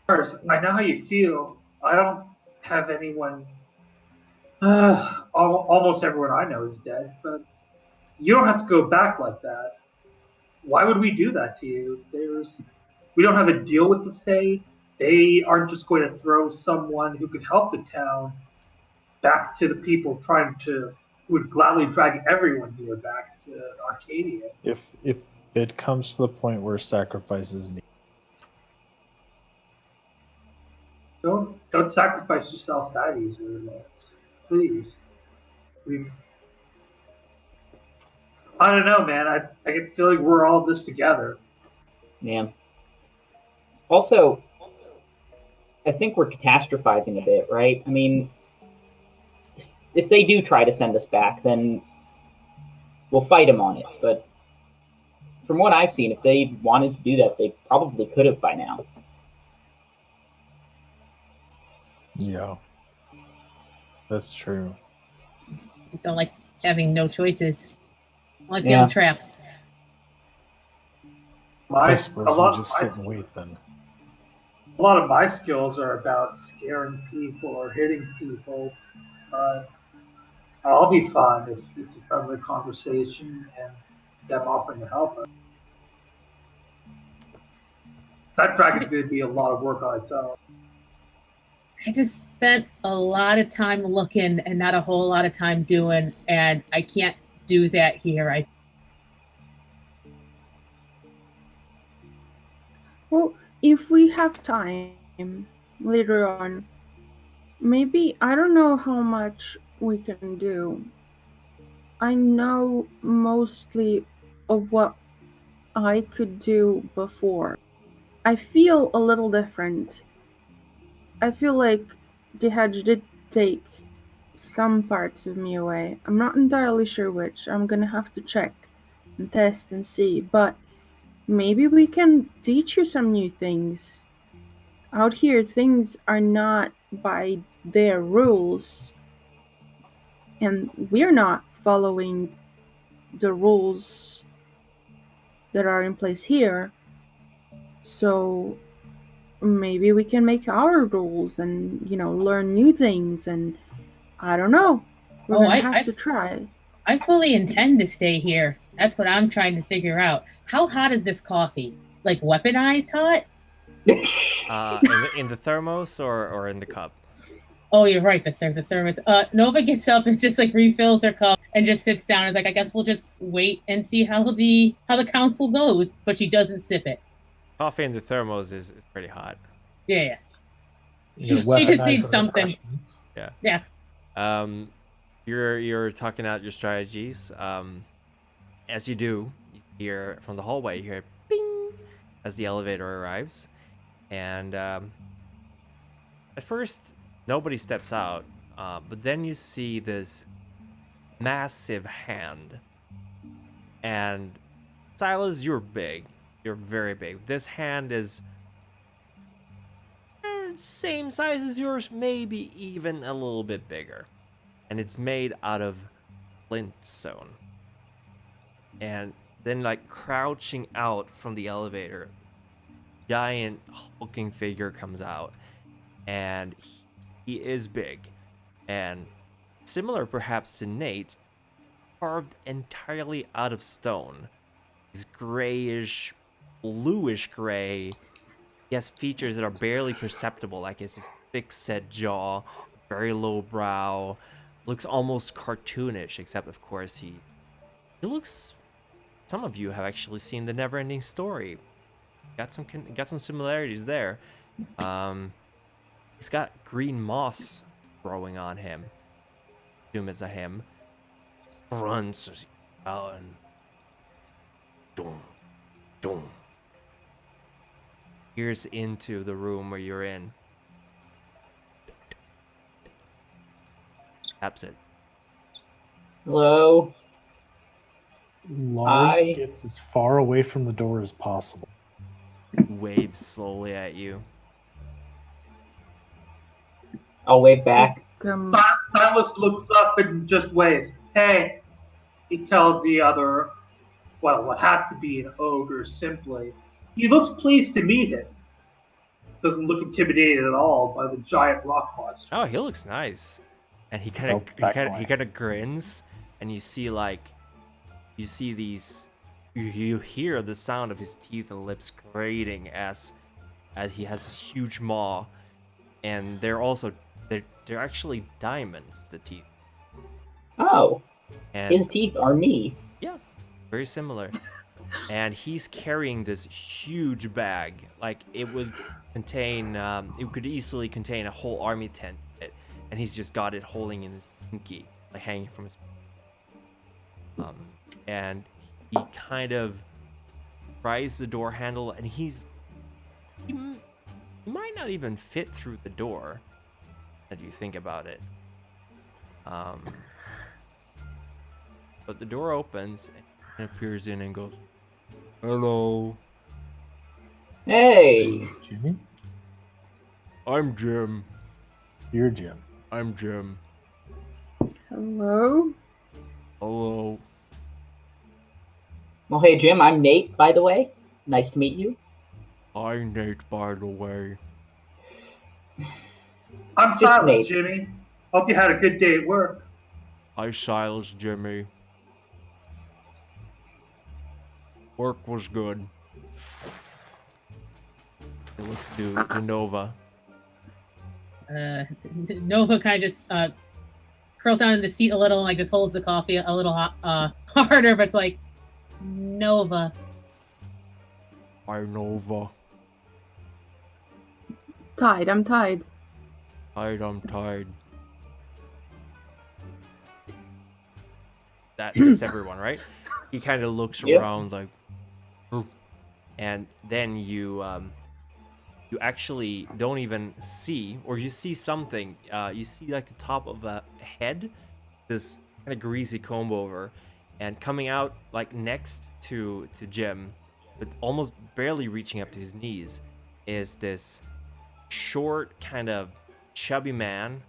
Lars, I know how you feel. I don't have anyone. Almost everyone I know is dead, but you don't have to go back like that. Why would we do that to you? We don't have a deal with the Fae. They aren't just going to throw someone who could help the town back to the people who would gladly drag everyone here back to Arcadia. If it comes to the point where sacrifice is needed, Don't sacrifice yourself that easily, Lars. Please. I don't know, man. I get the feeling we're all in this together. Yeah. Also, I think we're catastrophizing a bit, right? I mean, if they do try to send us back, then we'll fight them on it. But from what I've seen, if they wanted to do that, they probably could have by now. yeah, that's true. Just don't like having no choices. I like Yeah. feeling trapped. I A suppose we lot, just sit and wait then. a lot of my skills are about scaring people or hitting people. I'll be fine if it's a friendly conversation and them offering to help us. That dragon's going to be a lot of work on its own. I just spent a lot of time looking and not a whole lot of time doing, and I can't do that here. Well, if we have time later on, maybe I don't know how much we can do. I know mostly of what I could do before. I feel a little different. I feel like the hedge did take some parts of me away. I'm not entirely sure which. I'm gonna have to check and test and see, but maybe we can teach you some new things. Out here, things are not by their rules, and we're not following the rules that are in place here. So maybe we can make our rules and, learn new things, and I don't know. We're gonna have to try. I fully intend to stay here. That's what I'm trying to figure out. How hot is this coffee? Like weaponized hot? In the thermos or in the cup? Oh, you're right. There's a thermos. Nova gets up and just like refills her cup and just sits down. And is like, I guess we'll just wait and see how the council goes. But she doesn't sip it. Coffee in the thermos is pretty hot. Yeah. She just needs something. Yeah. You're talking out your strategies. As you do, you hear from the hallway, you hear ping as the elevator arrives, and at first nobody steps out, but then you see this massive hand. And Sylas, you're big. You're very big. This hand is same size as yours, maybe even a little bit bigger. And it's made out of flintstone. And then, like, crouching out from the elevator, giant hulking figure comes out. And he is big. And similar perhaps to Nate, carved entirely out of stone. He's grayish, bluish gray. He has features that are barely perceptible, like his thick set jaw, very low brow. Looks almost cartoonish, except of course he looks. Some of you have actually seen the Neverending Story. Got some similarities there. He's got green moss growing on him. Assume it's a him. Grunts as he's out and dum, dum. Peers into the room where you're in. Taps it. Hello. Lars gets as far away from the door as possible. Waves slowly at you. I'll wave back. Sylas looks up and just waves. Hey, he tells the other, well, what has to be an ogre simply. He looks pleased to meet him. Doesn't look intimidated at all by the giant rock monster. Oh, he looks nice. And he kind of grins, and you see these. You hear the sound of his teeth and lips grating as he has this huge maw, and they're actually diamonds. The teeth. Oh, and his teeth are me. Yeah, very similar. And he's carrying this huge bag, like it would contain. It could easily contain a whole army tent. And he's just got it holding in his pinky, like hanging from his. And he kind of pries the door handle, and he might not even fit through the door. If you think about it. But the door opens, and he appears in and goes, "Hello." Hey. Jimmy? I'm Jim. You're Jim. I'm Jim. Hello? Hello. Well, hey, Jim, I'm Nate, by the way. Nice to meet you. Hi, Nate, by the way. I'm Just Sylas, Nate. Jimmy. Hope you had a good day at work. Hi, Sylas, Jimmy. Work was good. It looks to Nova. Nova kind of just curls down in the seat a little and like just holds the coffee a little harder, but it's like, Nova. Hi, Nova. Tyde, I'm Tyde. Tyde, I'm Tyde. That's everyone, right? He kind of looks Yep. around like, "Oh." And then you actually don't even see, or you see something. You see like the top of a head, this kind of greasy comb over, and coming out like next to Jim, but almost barely reaching up to his knees, is this short, kind of chubby man,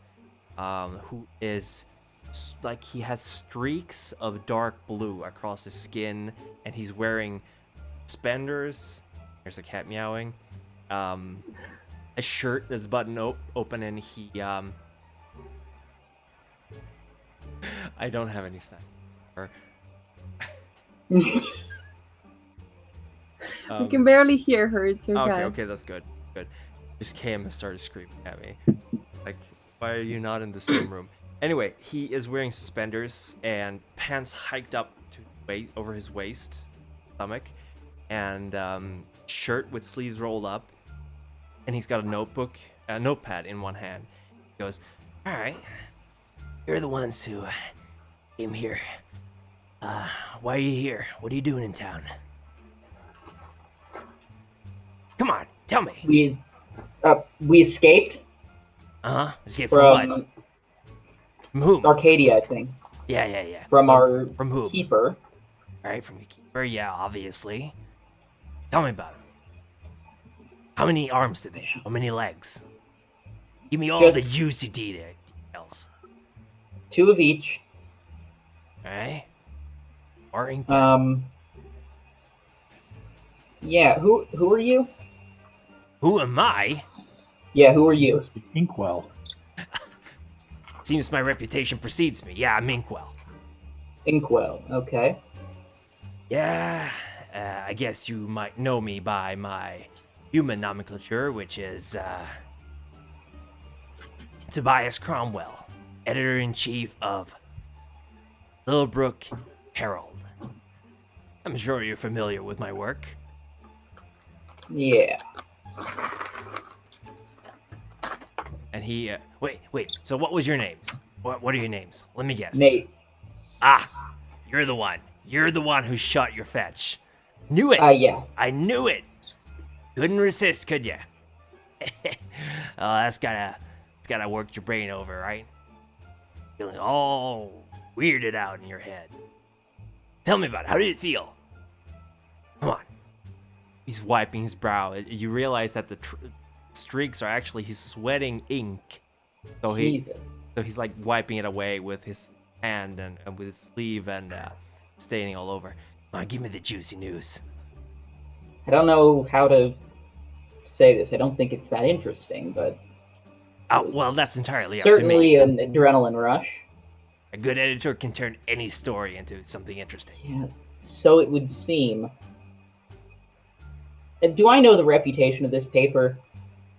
who is like he has streaks of dark blue across his skin, and he's wearing suspenders. There's a cat meowing. A shirt that's buttoned open, and he I don't have any snacks. We can barely hear her. It's okay. Okay, that's good. Good. Just came and started screaming at me. Like, why are you not in the same room? Anyway, he is wearing suspenders and pants hiked up to over his waist, stomach, and shirt with sleeves rolled up. And he's got a notepad in one hand. He goes, "All right, you're the ones who came here. Why are you here? What are you doing in town? Come on, tell me." We escaped Escape from what? from From whom? Arcadia, I think. Yeah. From our From whom? keeper. All right, from your keeper. Yeah, obviously. Tell me about him. How many arms did they have? How many legs? Give me all the juicy details. 2 of each. All right. Boring. Yeah. Who are you? Who am I? Yeah. Who are you? Must be Inkwell. Seems my reputation precedes me. Yeah, I'm Inkwell. Inkwell. Okay. Yeah, I guess you might know me by my human nomenclature, which is Tobias Cromwell, editor-in-chief of Littlebrook Herald. I'm sure you're familiar with my work. Yeah. And he, wait, so what was your names? What are your names? Let me guess. Nate. Ah, you're the one. You're the one who shot your fetch. Knew it. Yeah. I knew it. Couldn't resist, could ya? Oh, that's gotta work your brain over, right? Feeling all weirded out in your head. Tell me about it. How did it feel? Come on. He's wiping his brow. You realize that the streaks are actually he's sweating ink. So he's like wiping it away with his hand and with his sleeve and staining all over. Come on, give me the juicy news. I don't know how to say this. I don't think it's that interesting, but Oh, well, that's entirely up to me. certainly an adrenaline rush. A good editor can turn any story into something interesting. Yeah, so it would seem. Do I know the reputation of this paper?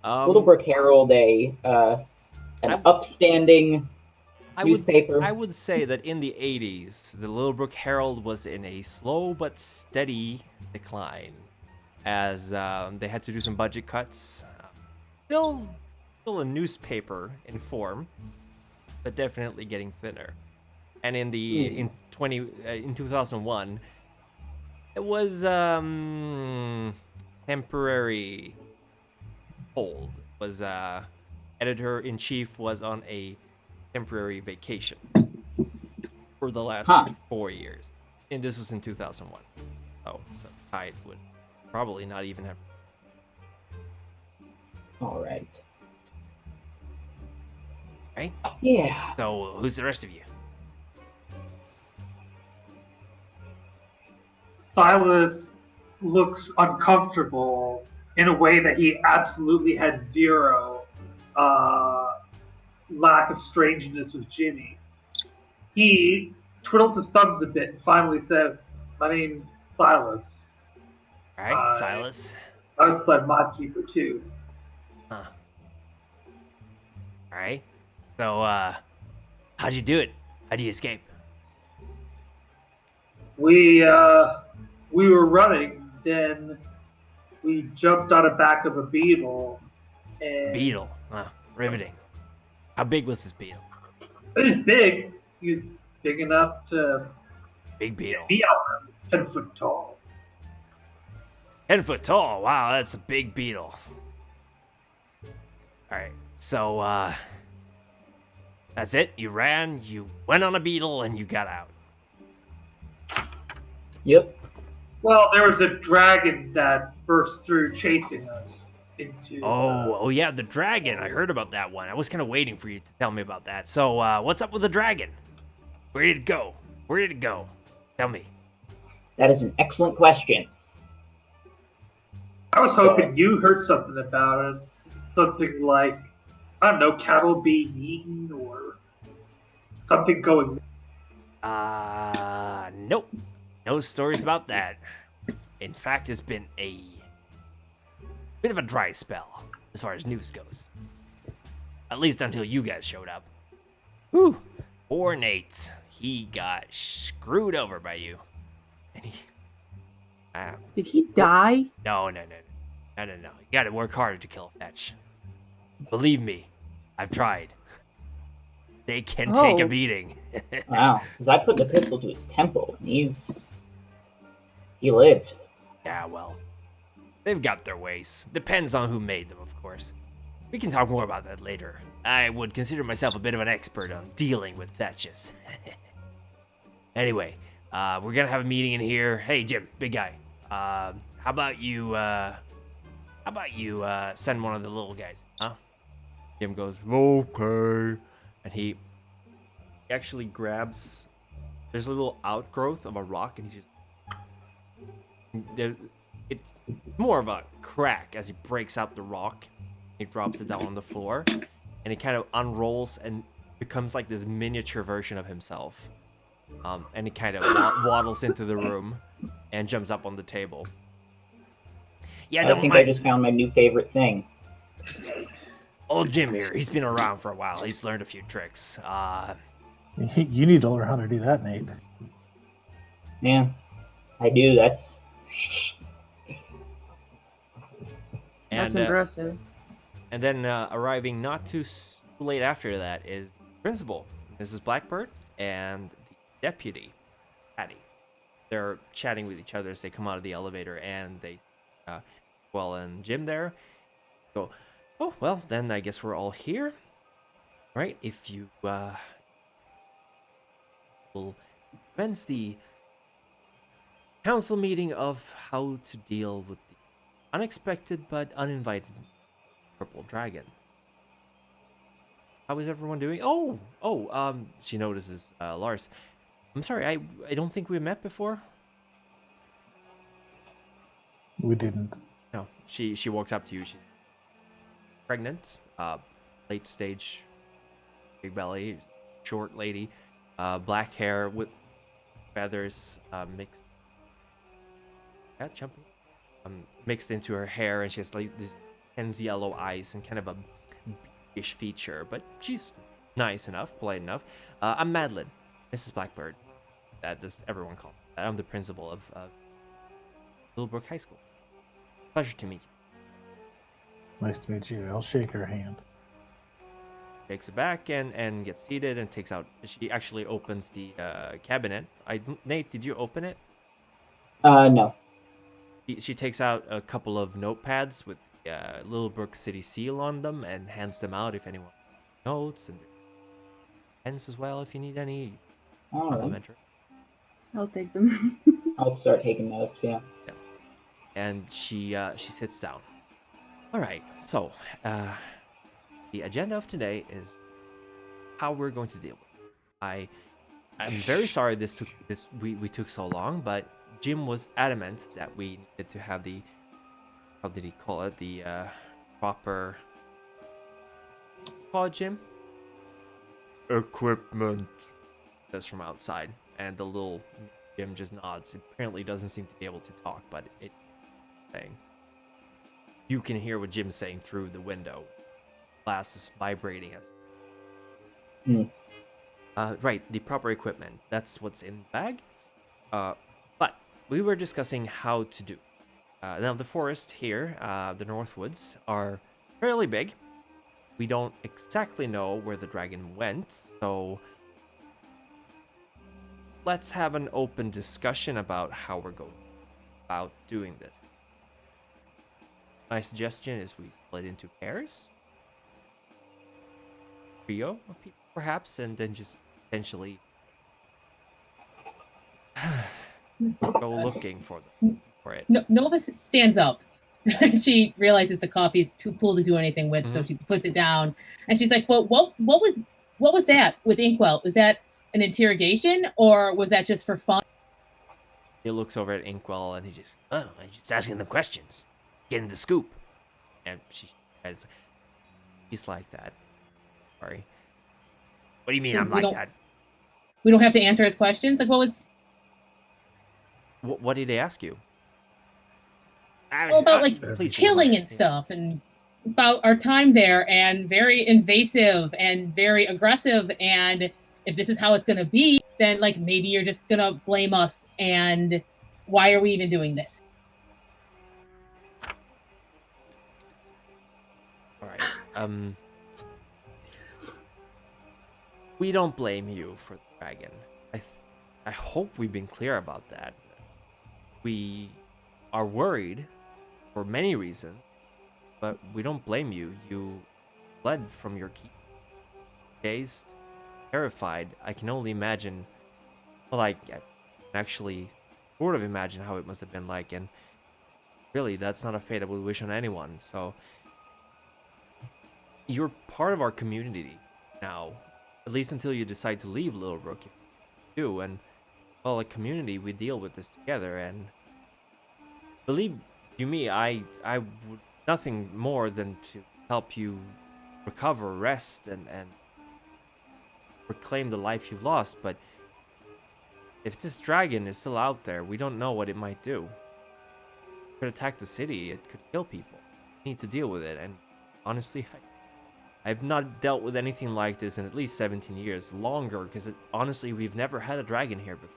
Littlebrook Herald, an upstanding newspaper. I would say that in the 80s, the Littlebrook Herald was in a slow but steady decline, as they had to do some budget cuts. Still a newspaper in form, but definitely getting thinner. And in 2001, it was temporary hold. Was editor-in-chief was on a temporary vacation for the last 4 years, and this was in 2001. So Tyde would probably not even have. All right. Right? Yeah. So who's the rest of you? Sylas looks uncomfortable in a way that he absolutely had zero lack of strangeness with Jimmy. He twiddles his thumbs a bit and finally says, "My name's Sylas. All right, Sylas. I was playing Modkeeper too." Huh. All right. So, how'd you do it? How'd you escape? We were running, then we jumped on the back of a beetle. And Beetle. Riveting. How big was this beetle? It was big. He was big enough to Big beetle. be out there. He was 10 foot tall. 10 foot tall. Wow, that's a big beetle. All right. So, that's it. You ran, you went on a beetle, and you got out. Yep. Well, there was a dragon that burst through chasing us into... Oh, yeah, the dragon. I heard about that one. I was kind of waiting for you to tell me about that. So, what's up with the dragon? Where did it go? Where did it go? Tell me. That is an excellent question. I was hoping you heard something about it. Something like, I don't know, cattle being eaten or something going... Nope. No stories about that. In fact, it's been a bit of a dry spell as far as news goes. At least until you guys showed up. Whew. Poor Nate. He got screwed over by you. And he... Did he die? No. You gotta work harder to kill a fetch. Believe me, I've tried. They can take a beating. Wow. Because I put the pistol to his temple, and he lived. Yeah, well, they've got their ways. Depends on who made them, of course. We can talk more about that later. I would consider myself a bit of an expert on dealing with fetches. Anyway, we're gonna have a meeting in here. Hey, Jim, big guy. How about you send one of the little guys, huh? Jim goes, okay. And he actually grabs, there's a little outgrowth of a rock, and he just, it's more of a crack as he breaks out the rock. He drops it down on the floor, and he kind of unrolls and becomes like this miniature version of himself. And he kind of waddles into the room, and jumps up on the table. Yeah, I don't think I mind. just found my new favorite thing. Old Jim here. He's been around for a while. He's learned a few tricks. You need to learn how to do that, Nate. Yeah, I do. That's That's And impressive. and then arriving not too late after that is the principal, Mrs. Blackbird, and the deputy, Patty. They're chatting with each other as they come out of the elevator, and they, and Jim there go, oh, well, then I guess we're all here, right? If you will commence the council meeting of how to deal with the unexpected but uninvited purple dragon. How is everyone doing? She notices Lars. I'm sorry, I don't think we met before. We didn't. No, she walks up to you. She's pregnant, late stage, big belly, short lady, black hair with feathers mixed. Yeah, jumping. Mixed into her hair, and she has like these intense yellow eyes and kind of a beakish feature, but she's nice enough, polite enough. I'm Madeline, Mrs. Blackbird. That does everyone call me that. I'm the principal of Littlebrook High School. Pleasure to meet you. Nice to meet you. I'll shake her hand. Takes it back and gets seated and takes out. She actually opens the cabinet. Nate, did you open it? no. She takes out a couple of notepads with Littlebrook City seal on them and hands them out if anyone wants notes, and pens as well if you need any. All right. Complimentary. I'll take them. I'll start taking notes. Yeah. And she sits down. All right, so the agenda of today is how we're going to deal with it. I'm very sorry we took so long, but Jim was adamant that we needed to have the, how did he call it, the proper, call it, Jim? Equipment. Says from outside, and the little Jim just nods. It apparently doesn't seem to be able to talk, but it saying. You can hear what Jim's saying through the window. Glass is vibrating as. Right, the proper equipment. That's what's in the bag. But we were discussing how to do. Now the forest here, the Northwoods, are fairly big. We don't exactly know where the dragon went, so let's have an open discussion about how we're going about doing this. My suggestion is we split into pairs, trio of people perhaps, and then just potentially go looking for it. Nova stands up. She realizes the coffee is too cool to do anything with, so she puts it down, and she's like, "Well, what was that with Inkwell? Was that an interrogation, or was that just for fun?" He looks over at Inkwell and I'm just asking them questions, getting the scoop. And he's like that. Sorry. What do you mean So I'm like that? We don't have to answer his questions. Like, What did they ask you? about please killing and stuff, and about our time there, and very invasive and very aggressive, and if this is how it's gonna be, then like maybe you're just gonna blame us, and why are we even doing this? All right. We don't blame you for the dragon. I hope we've been clear about that. We are worried for many reasons, but we don't blame you. You fled from your key. Dazed, terrified. I can only imagine. Well, I can actually sort of imagine how it must have been like, and really, that's not a fate I would wish on anyone. So, you're part of our community now, at least until you decide to leave Littlebrook. If you do, and well, a community, we deal with this together, and believe you me, I would nothing more than to help you recover, rest, and reclaim the life you've lost. But If this dragon is still out there, we don't know what it might do. It could attack the city. It could kill people. We need to deal with it. And honestly, I've not dealt with anything like this in at least 17 years. Longer, because honestly, we've never had a dragon here before.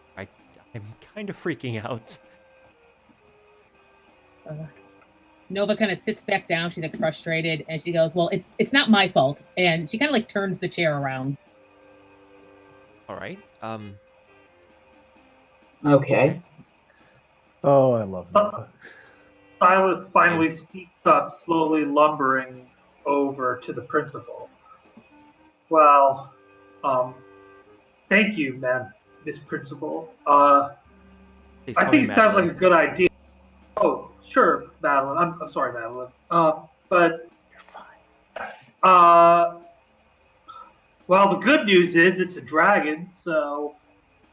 I'm kind of freaking out. Nova kind of sits back down. She's like frustrated, and she goes, "Well, it's not my fault." And she kind of like turns the chair around. All right. Okay. Oh, I love that. Sylas finally speaks up, slowly lumbering over to the principal. Well, thank you, Miss Principal. Please I call think me it sounds like Madeline. a good idea. Oh, sure, Madeline. I'm sorry, Madeline. But You're fine. well, the good news is it's a dragon, so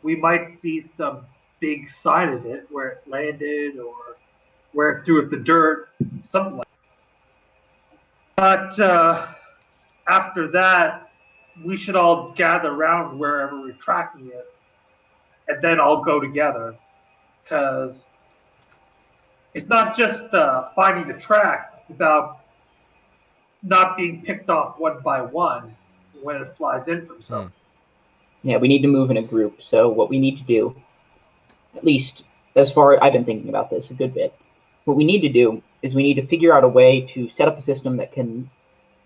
we might see some big sign of it where it landed or where it threw up the dirt, something like that. But after that, we should all gather around wherever we're tracking it, and then all go together, because it's not just finding the tracks, it's about not being picked off one by one when it flies in from somewhere. Yeah, we need to move in a group. So what we need to do, at least as far I've been thinking about this a good bit, what we need to do is we need to figure out a way to set up a system that can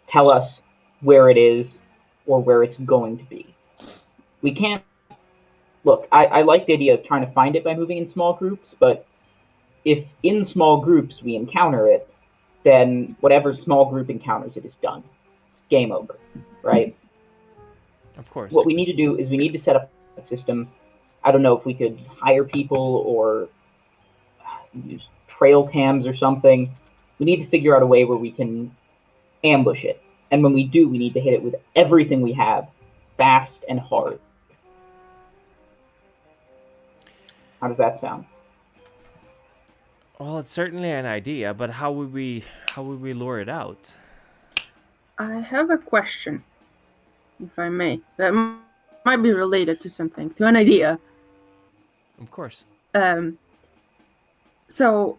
tell us where it is or where it's going to be. We can't look. I like the idea of trying to find it by moving in small groups, but if in small groups we encounter it, then whatever small group encounters it is done. It's game over, right? Of course. What we need to do is we need to set up a system. I don't know if we could hire people or use trail cams or something. We need to figure out a way where we can ambush it. And when we do, we need to hit it with everything we have, fast and hard. How does that sound? Well, it's certainly an idea, but how would we lure it out? I have a question, if I may. That might be related to something, to an idea. Of course. So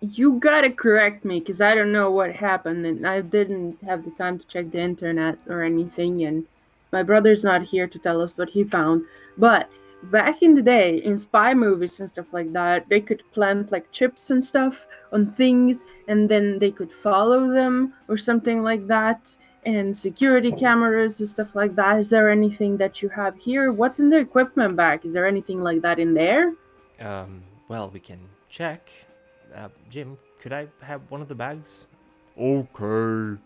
you gotta correct me, because I don't know what happened, and I didn't have the time to check the internet or anything, and my brother's not here to tell us what he found. But back in the day, in spy movies and stuff like that, they could plant like chips and stuff on things, and then they could follow them or something like that, and security cameras and stuff like that. Is there anything that you have here? What's in the equipment bag? Is there anything like that in there? Well, we can check. Jim, could I have one of the bags? Okay.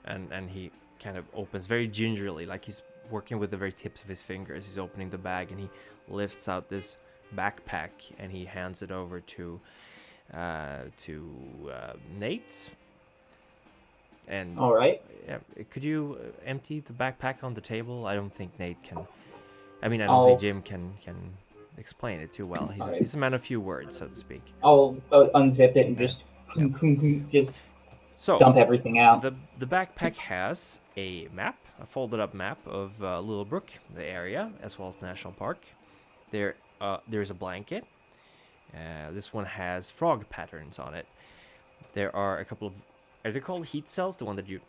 And he kind of opens very gingerly, like he's working with the very tips of his fingers. He's opening the bag, and he lifts out this backpack, and he hands it over to Nate. And All right. could you empty the backpack on the table? I don't think Nate can. I mean, I don't think Jim can explain it too well. He's a man of few words, so to speak. I'll unzip it and just So dump everything out. the backpack has a map, a folded up map of Littlebrook, the area, as well as the national park. There's a blanket. This one has frog patterns on it. There are a couple of, are they called heat cells? The one that you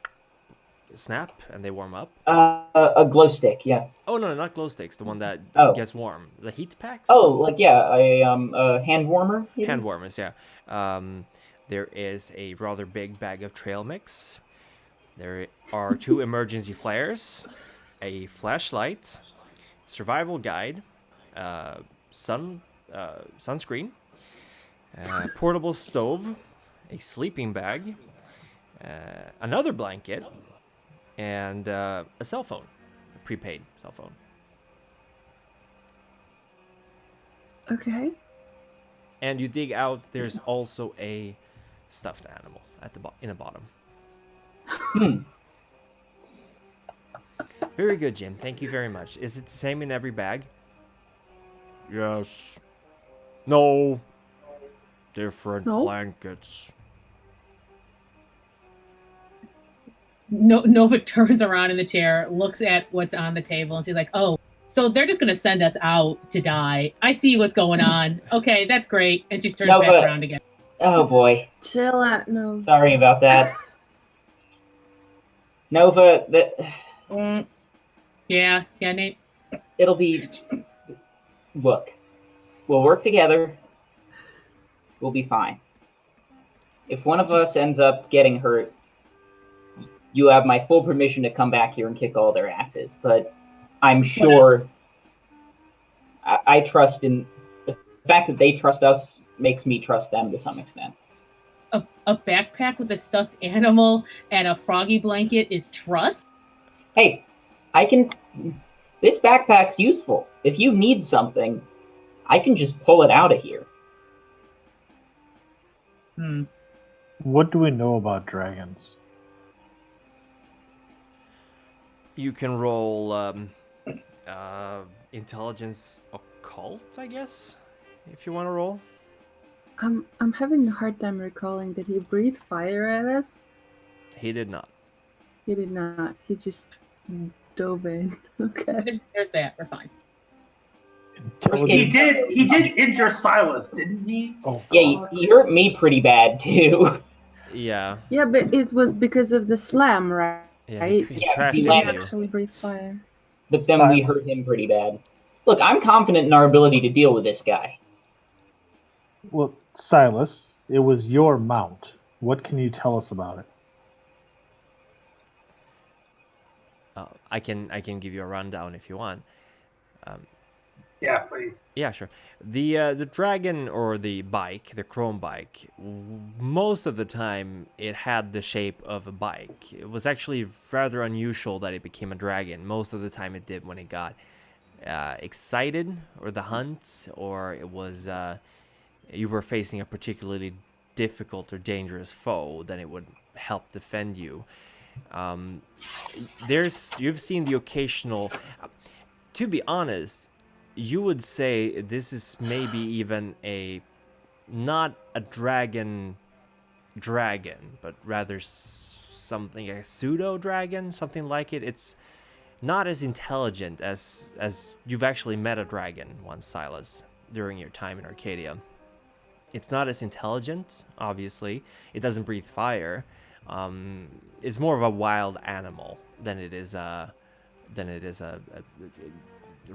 snap and they warm up? A glow stick, yeah. Oh no, not glow sticks. The one that gets warm. The heat packs. Oh, like a hand warmer. Maybe? Hand warmers, yeah. There is a rather big bag of trail mix. There are 2 emergency flares, a flashlight, survival guide, sunscreen, portable stove, a sleeping bag, another blanket, and a cell phone, a prepaid cell phone. Okay. And you dig out. There's also a stuffed animal at the in the bottom. Very good, Jim. Thank you very much. Is it the same in every bag? Yes. No. Different blankets. Nova turns around in the chair, looks at what's on the table, and she's like, "Oh, So they're just gonna send us out to die. I see what's going on. Okay, that's great. And she turns No, back but- around again. Oh boy. Chill out. No. Sorry about that. Nova, Yeah, Nate. it'll be. Look, we'll work together. We'll be fine. If one of us ends up getting hurt, you have my full permission to come back here and kick all their asses. But I'm sure I trust in the fact that they trust us makes me trust them to some extent. A backpack with a stuffed animal and a froggy blanket is trust? Hey, this backpack's useful. If you need something, I can just pull it out of here. What do we know about dragons? You can roll intelligence occult, I guess, if you want to roll. I'm having a hard time recalling. Did he breathe fire at us? He did not. He did not. He just dove in. Okay. There's that. We're fine. He did injure Sylas, didn't he? Oh, Yeah, he hurt me pretty bad too. Yeah. Yeah, but it was because of the slam, right? Yeah, he Yeah, crashed he He into landed. you. actually breathed fire. But then we hurt him pretty bad. Look, I'm confident in our ability to deal with this guy. Well, Sylas, it was your mount. What can you tell us about it? I can give you a rundown if you want. Yeah, please. Yeah, sure. The dragon or the bike, the chrome bike, most of the time it had the shape of a bike. It was actually rather unusual that it became a dragon. Most of the time it did when it got excited, or the hunt, or it was you were facing a particularly difficult or dangerous foe, then it would help defend you. You've seen the occasional. To be honest, you would say this is maybe even not a dragon, but rather something, a pseudo dragon, something like it. It's not as intelligent as you've actually met a dragon once, Sylas, during your time in Arcadia. It's not as intelligent, obviously. It doesn't breathe fire. It's more of a wild animal than it is a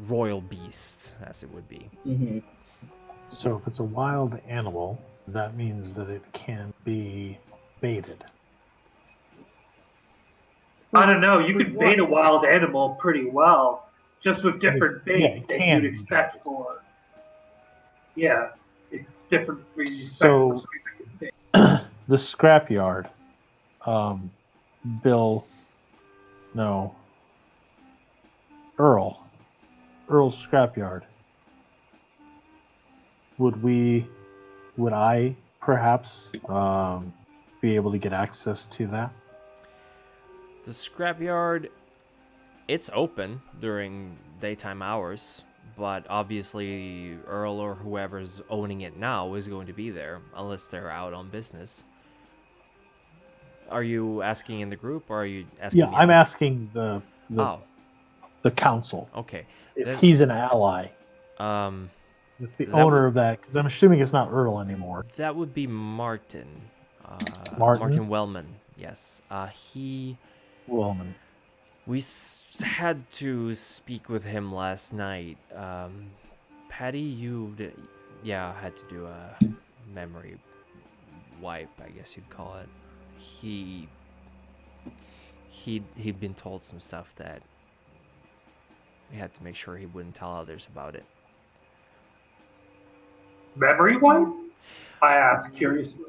royal beast, as it would be. Mm-hmm. So if it's a wild animal, that means that it can be baited. I don't know. You could bait a wild animal pretty well, just with different bait that you'd expect for. Yeah, different things you expect So- for specific bait. The scrapyard, Earl's scrapyard. Would I perhaps be able to get access to that? The scrapyard, it's open during daytime hours, but obviously Earl or whoever's owning it now is going to be there, unless they're out on business. Are you asking in the group, or are you asking Yeah, me? I'm asking the council Okay. if Then- he's an ally with the that owner of that, because I'm assuming it's not Earl anymore. That would be Martin. Martin? Martin Wellman, yes. Wellman. We had to speak with him last night. Patty, had to do a memory wipe, I guess you'd call it. He'd been told some stuff that we had to make sure he wouldn't tell others about it. Memory wipe? I asked curiously.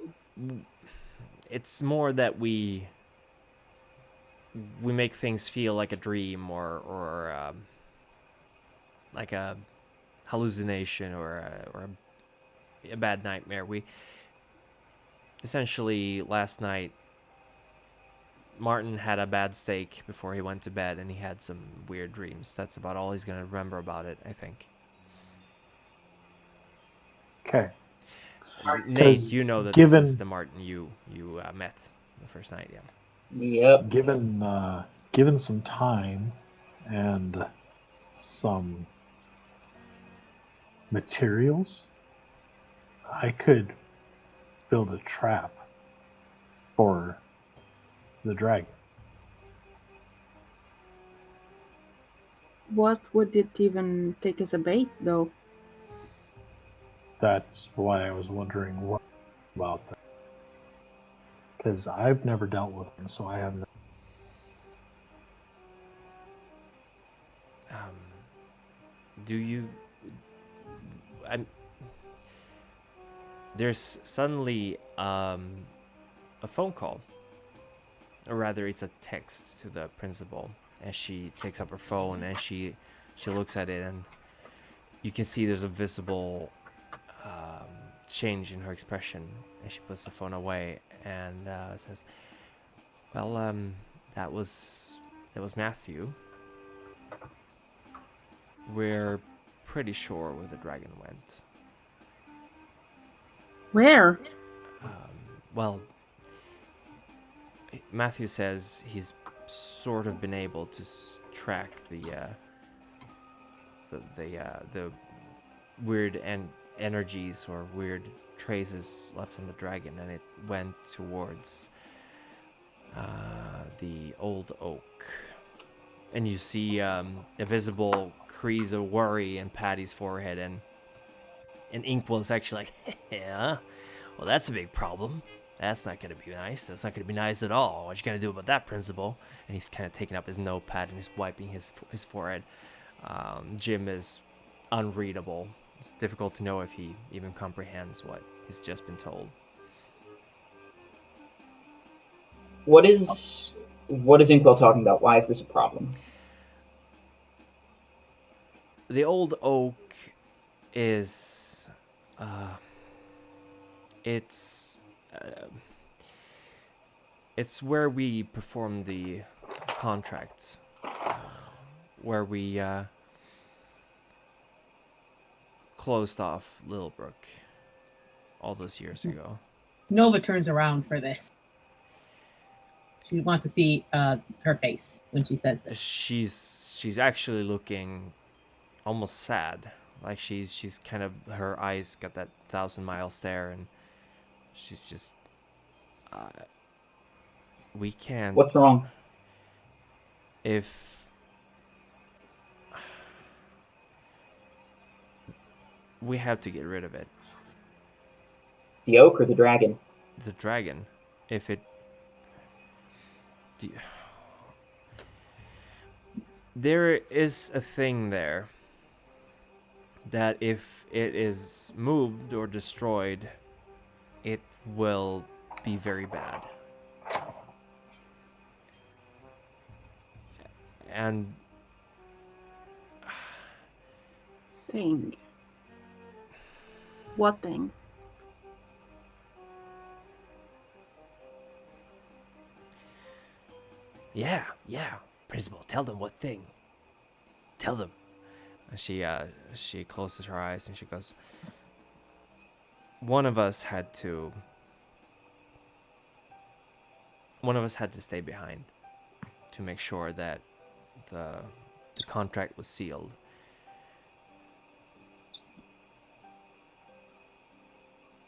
It's more that we make things feel like a dream or like a hallucination or a bad nightmare. We essentially, last night, Martin had a bad steak before he went to bed, and he had some weird dreams. That's about all he's going to remember about it, I think. Okay. Nate, Says, you know that given- this is the Martin you met the first night, yeah. Yep. Given some time and some materials, I could build a trap for the dragon. What would it even take as a bait, though? That's why I was wondering what about that. Because I've never dealt with them, so I have no. Do you? There's suddenly a phone call, or rather, it's a text to the principal. As she takes up her phone and she looks at it, and you can see there's a visible change in her expression as she puts the phone away and says, "Well, that was Matthew. We're pretty sure where the dragon went. Where? Well, Matthew says he's sort of been able to track the weird energies or weird traces left on the dragon, and it went towards the old oak." And you see a visible crease of worry in Patty's forehead, and Inkwell's actually like, "Yeah, well, that's a big problem. That's not going to be nice. That's not going to be nice at all. What you going to do about that, principal?" And he's kind of taking up his notepad and he's wiping his forehead. Jim is unreadable. It's difficult to know if he even comprehends what he's just been told. What is Inkwell talking about? Why is this a problem? The old oak is it's where we perform the contract, where we closed off Littlebrook all those years ago. Nova turns around for this. She wants to see her face when she says this. She's actually looking almost sad. Like she's kind of, her eyes got that 1,000-mile stare, and she's just we can't. What's wrong? If we have to get rid of it. The oak or the dragon? The dragon. If it there is a thing there that if it is moved or destroyed, it will be very bad. And Thing. What thing? yeah, principal, tell them what thing. Tell them. And she closes her eyes and she goes, one of us had to stay behind to make sure that the contract was sealed.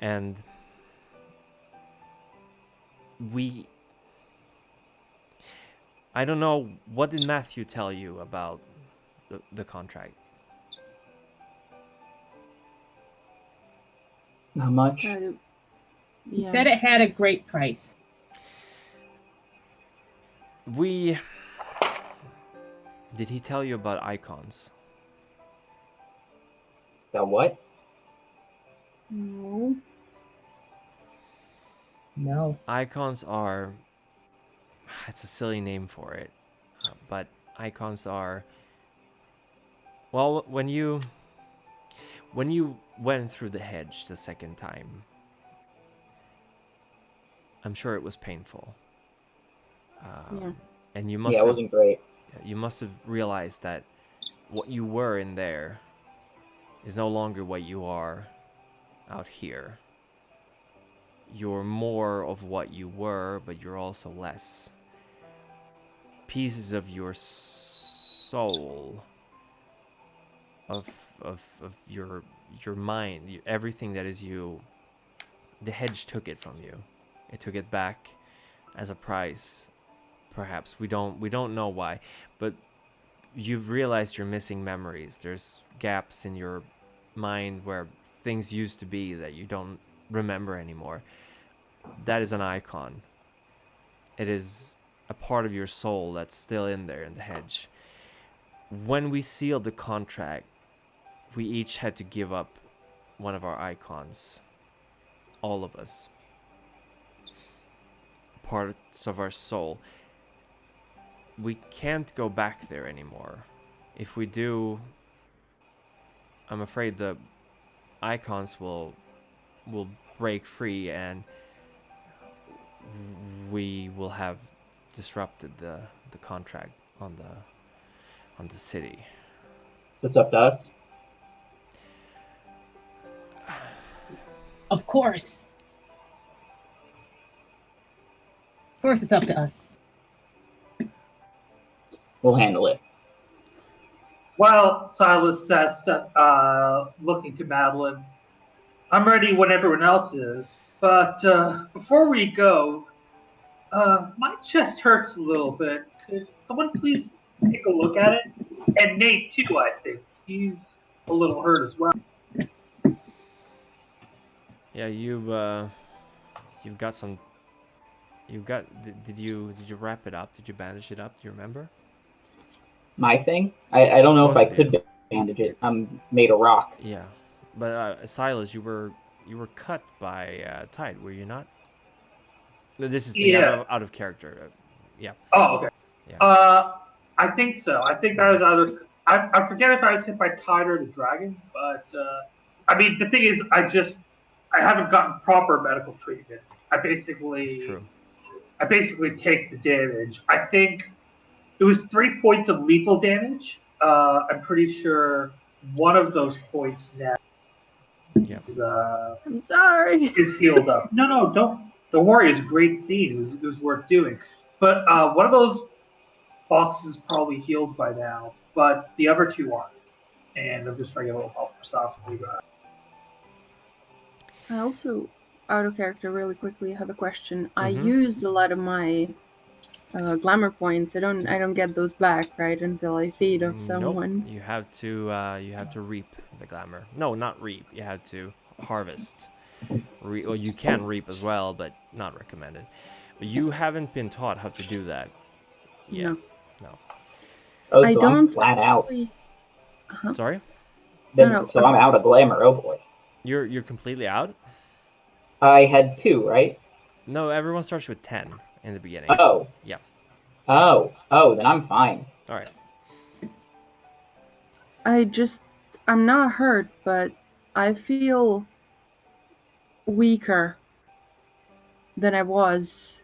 And I don't know, what did Matthew tell you about the contract? Not much. He said it had a great price. Did he tell you about icons? About what? No. No. Icons are, it's a silly name for it, but icons are, well, when you went through the hedge the second time, I'm sure it was painful. Yeah. And you must Yeah, it wasn't great. you must have realized that what you were in there is no longer what you are out here. You're more of what you were, but you're also less. Pieces of your soul of your mind, everything that is you. The hedge took it from you. It took it back as a prize. Perhaps we don't know why, but you've realized you're missing memories. There's gaps in your mind where things used to be that you don't remember anymore. That is an icon. It is a part of your soul that's still in there in the hedge. When we sealed the contract, we each had to give up one of our icons. All of us. Parts of our soul. We can't go back there anymore. If we do, I'm afraid the icons will break free and we will have disrupted the contract on the city. So it's up to us. Of course. Of course, it's up to us. We'll handle it. Well, Sylas says, looking to Madeline, I'm ready when everyone else is, but before we go, my chest hurts a little bit. Could someone please take a look at it? And Nate, too, I think. He's a little hurt as well. Yeah, you've got some. Did you wrap it up? Did you bandage it up? Do you remember? My thing? I don't know if I Both of you. could bandage it. I'm made of rock. Yeah, but Sylas, you were cut by Tyde, were you not? This is me out of character. Yeah. Oh, okay. Yeah. I think so. I think I was either. I forget if I was hit by Tyde or the dragon, but I mean the thing is, I haven't gotten proper medical treatment. It's true. I basically take the damage. I think it was 3 points of lethal damage. I'm pretty sure one of those points now is, I'm sorry. is healed up. No, don't worry. It's a great scene. It was worth doing. But one of those boxes is probably healed by now, but the other two aren't. And I'm just trying to get a little help for Sas when we go. I also, out of character, really quickly have a question. I Mhm. used a lot of my glamour points. I don't get those back, right, until I feed off someone. Nope. You have to reap the glamour. No, not reap. You have to harvest. Well, you can reap as well, but not recommended. But you haven't been taught how to do that yet. No. Oh, I so don't I'm flat out. actually- Uh-huh. Sorry? Then, No, so I'm out of glamour. Oh boy. You're completely out? I had 2, right? No, everyone starts with 10 in the beginning. Oh. Yeah. Oh, then I'm fine. All right. I'm not hurt, but I feel weaker than I was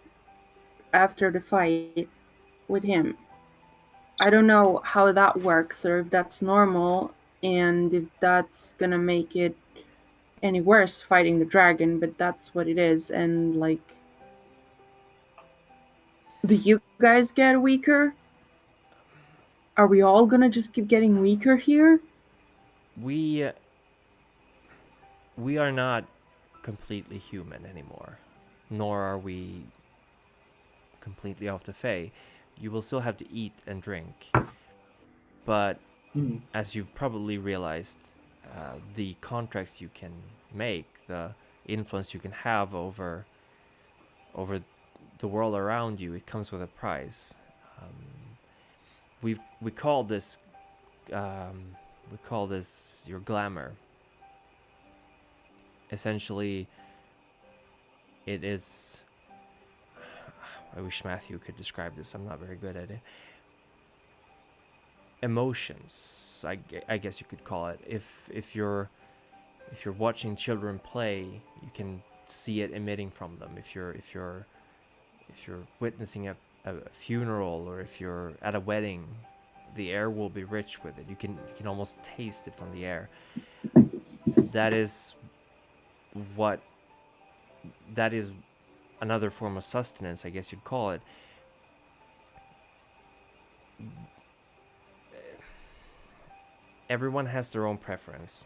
after the fight with him. I don't know how that works or if that's normal and if that's gonna make it any worse fighting the dragon, but that's what it is. And like, do you guys get weaker? Are we all gonna just keep getting weaker here? We are not completely human anymore, nor are we completely off the Fae. You will still have to eat and drink, but as you've probably realized, the contracts you can make, the influence you can have over the world around you, it comes with a price. We call this your glamour. Essentially, it is. I wish Matthew could describe this. I'm not very good at it. Emotions, I guess you could call it. If you're watching children play, you can see it emitting from them. If you're witnessing a funeral, or if you're at a wedding, the air will be rich with it. You can almost taste it from the air. That is another form of sustenance, I guess you'd call it. everyone has their own preference.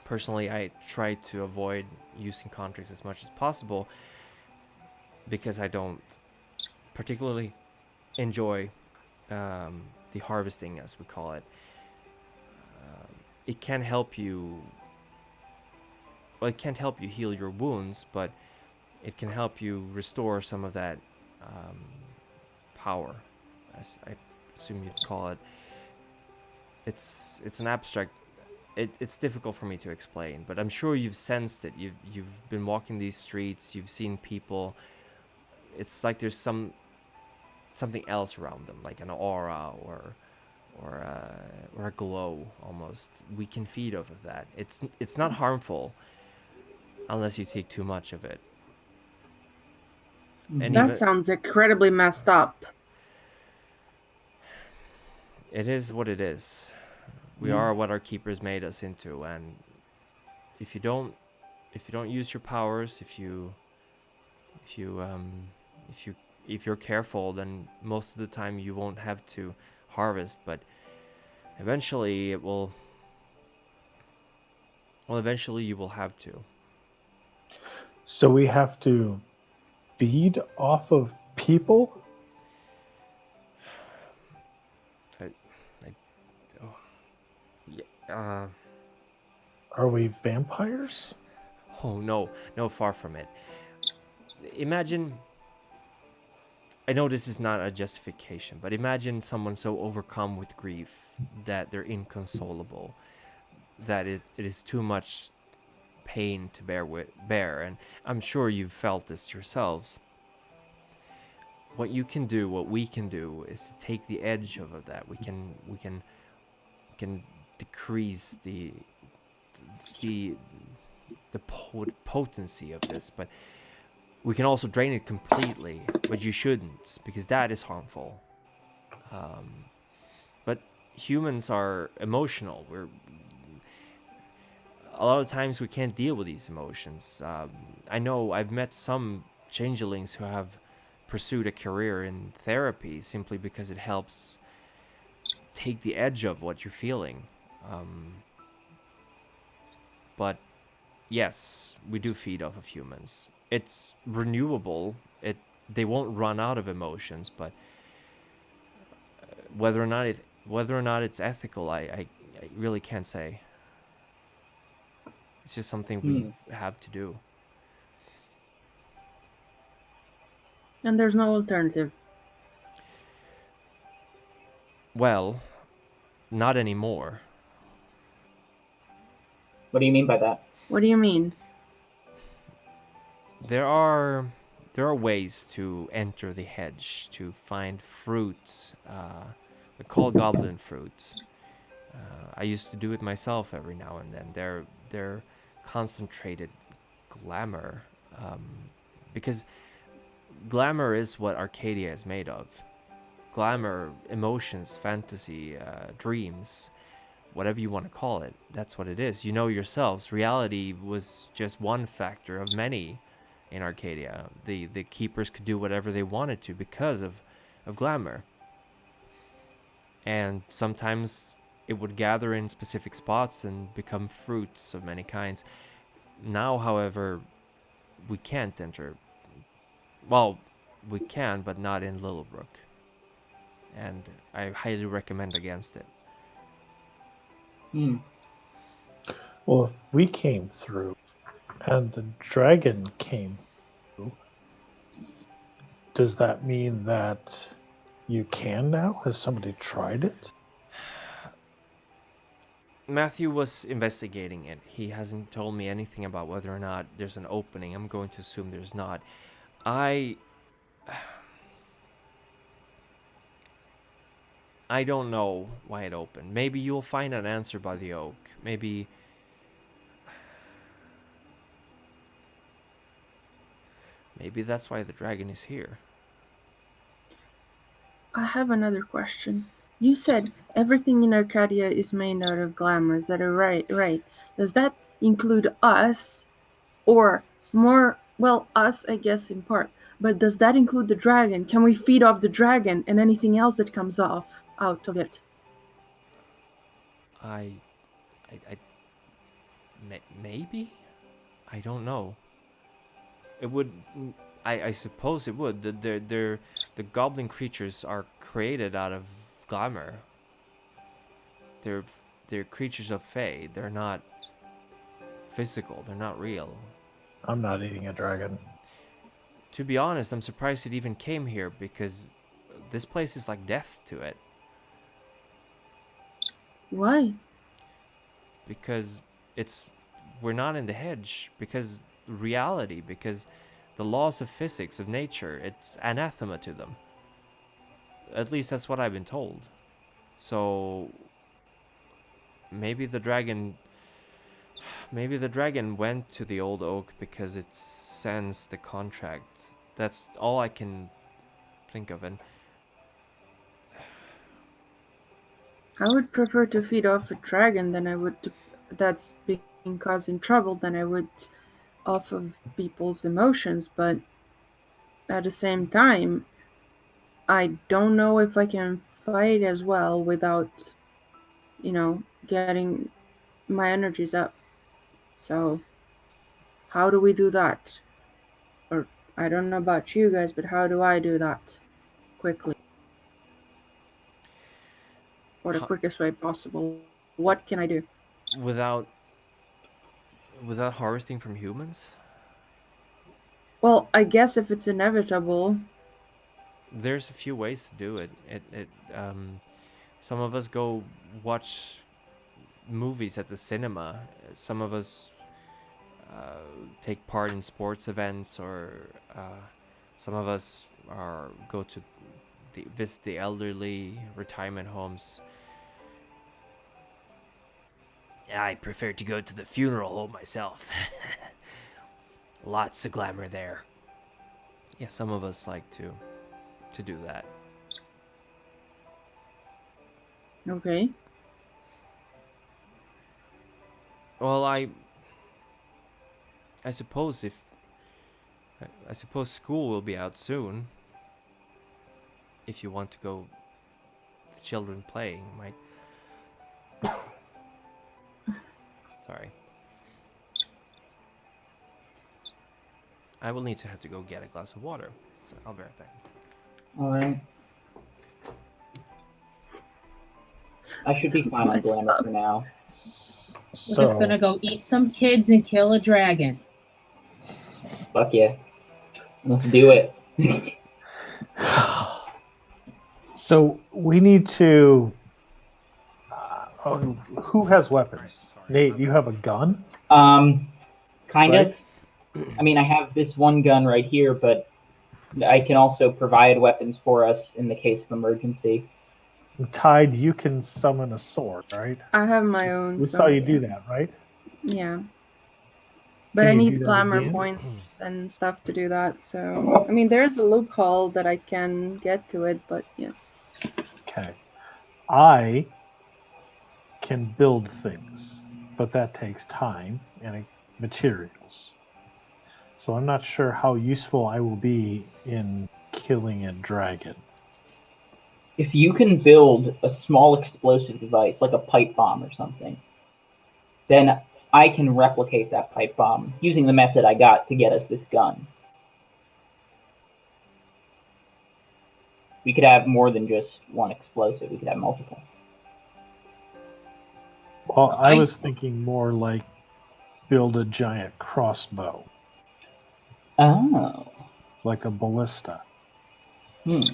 Personally, I try to avoid using contracts as much as possible because I don't particularly enjoy the harvesting, as we call it. It can help you. Well, it can't help you heal your wounds, but it can help you restore some of that power, as I assume you'd call it. It's an abstract. It's difficult for me to explain, but I'm sure you've sensed it. You've been walking these streets. You've seen people. It's like there's something else around them, like an aura or a glow almost. We can feed off of that. It's not harmful unless you take too much of it. And That sounds incredibly messed up. It is what it is. We are what our keepers made us into, and if you don't use your powers, if you're careful, then most of the time you won't have to harvest, but eventually it will. Well, eventually you will have to. So we have to feed off of people? Are we vampires? Oh no, far from it. Imagine. I know this is not a justification, but imagine someone so overcome with grief that they're inconsolable, that it is too much pain to bear, and I'm sure you've felt this yourselves. What we can do, is to take the edge of that. We can decrease the potency of this, but we can also drain it completely. But you shouldn't, because that is harmful. But humans are emotional. A lot of times we can't deal with these emotions. I know I've met some changelings who have pursued a career in therapy simply because it helps take the edge of what you're feeling. But yes, we do feed off of humans. It's renewable. They won't run out of emotions, but whether or not it's ethical, I really can't say. It's just something we have to do. And there's no alternative. Well, not anymore. What do you mean by that? What do you mean? There are ways to enter the hedge to find fruits. They're called goblin fruits. I used to do it myself every now and then. They're concentrated glamour, because glamour is what Arcadia is made of. Glamour, emotions, fantasy, dreams, whatever you want to call it, that's what it is. You know yourselves, reality was just one factor of many in Arcadia. The keepers could do whatever they wanted to because of glamour. And sometimes it would gather in specific spots and become fruits of many kinds. Now, however, we can't enter. Well, we can, but not in Littlebrook. And I highly recommend against it. Well, if we came through and the dragon came through, does that mean that you can now? Has somebody tried it? Matthew was investigating it. He hasn't told me anything about whether or not there's an opening. I'm going to assume there's not. I don't know why it opened. Maybe you'll find an answer by the oak. Maybe that's why the dragon is here. I have another question. You said everything in Arcadia is made out of glamour. Is that right? Right. Does that include us, or more? Well, us, I guess, in part. But does that include the dragon? Can we feed off the dragon and anything else that comes out of it? Maybe? I don't know. It would. I suppose it would. The goblin creatures are created out of glamour. They're creatures of Fae. They're not physical. They're not real. I'm not eating a dragon. To be honest, I'm surprised it even came here because this place is like death to it. Why? Because we're not in the hedge. Because reality. Because the laws of physics of nature. It's anathema to them. At least that's what I've been told. So maybe the dragon went to the old oak because it sensed the contract. That's all I can think of. And I would prefer to feed off a dragon than I would that's being causing trouble than I would off of people's emotions, but at the same time, I don't know if I can fight as well without, getting my energies up. So, how do we do that? Or, I don't know about you guys, but how do I do that quickly? Or the quickest way possible. What can I do? without harvesting from humans, Well, I guess if it's inevitable. there's a few ways to do it. Some of us go watch movies at the cinema. Some of us take part in sports events, or some of us go to visit the elderly retirement homes. I prefer to go to the funeral home myself. Lots of glamour there. Yeah, some of us like to do that. Okay. Well, I suppose I suppose school will be out soon. If you want to go, the children playing might. Sorry. I will need to have to go get a glass of water, so I'll be right back. All right. I should be fine on Nice glamour job. for now. We're just gonna go eat some kids and kill a dragon. Fuck yeah. Let's do it. So we need to. Who has weapons? Nate, you have a gun? Kind Right. of. I mean, I have this one gun right here, but I can also provide weapons for us in the case of emergency. Tyde, you can summon a sword, right? I have my own. We so, saw you yeah. do that, right? Yeah. But Can I you do need that glamour again? points and stuff to do that, so I mean there's a loophole that I can get to it, but yeah. Okay. I can build things, but that takes time and materials. So I'm not sure how useful I will be in killing a dragon. If you can build a small explosive device, like a pipe bomb or something, then I can replicate that pipe bomb using the method I got to get us this gun. We could have more than just one explosive. We could have multiple. Well, I was thinking more like build a giant crossbow, Oh. like a ballista. As you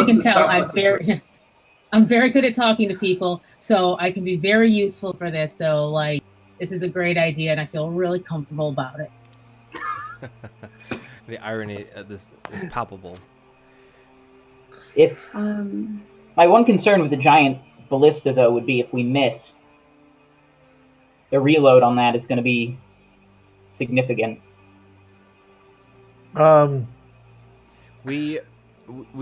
can Ballista tell, sounds like I'm very good at talking to people, so I can be very useful for this. So, like, this is a great idea, and I feel really comfortable about it. The irony of this is palpable. If Um my one concern with the giant ballista, though, would be if we miss, the reload on that is going to be significant. We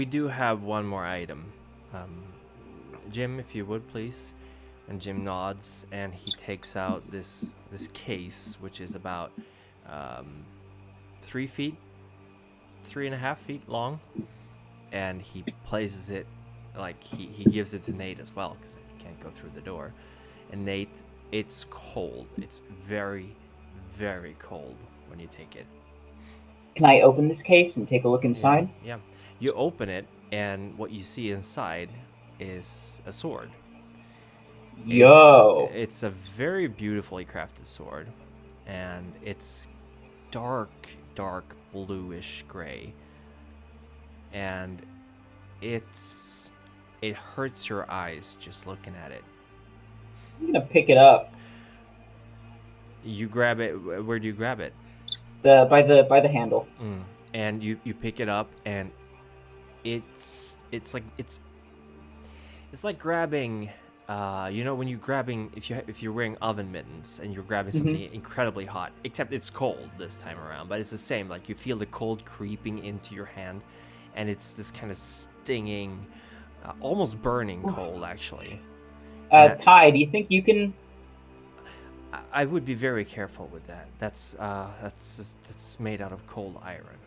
do have one more item. Jim, if you would please. And Jim nods, and he takes out this case, which is about 3.5 feet long, and he places it, like he gives it to Nate as well, because can't go through the door. And Nate, it's cold. It's very, very cold when you take it. Can I open this case and take a look inside? Yeah. You open it, and what you see inside is a sword. Yo. It's a very beautifully crafted sword, and it's dark bluish gray. And it hurts your eyes just looking at it. I'm gonna pick it up. You grab it. Where do you grab it? By the handle. And you pick it up, and it's like grabbing. When you're grabbing, if you're wearing oven mittens and you're grabbing something incredibly hot, except it's cold this time around, but it's the same. Like you feel the cold creeping into your hand, and it's this kind of stinging, almost burning cold, actually. Tyde, do you think you can? I would be very careful with that. That's made out of cold iron.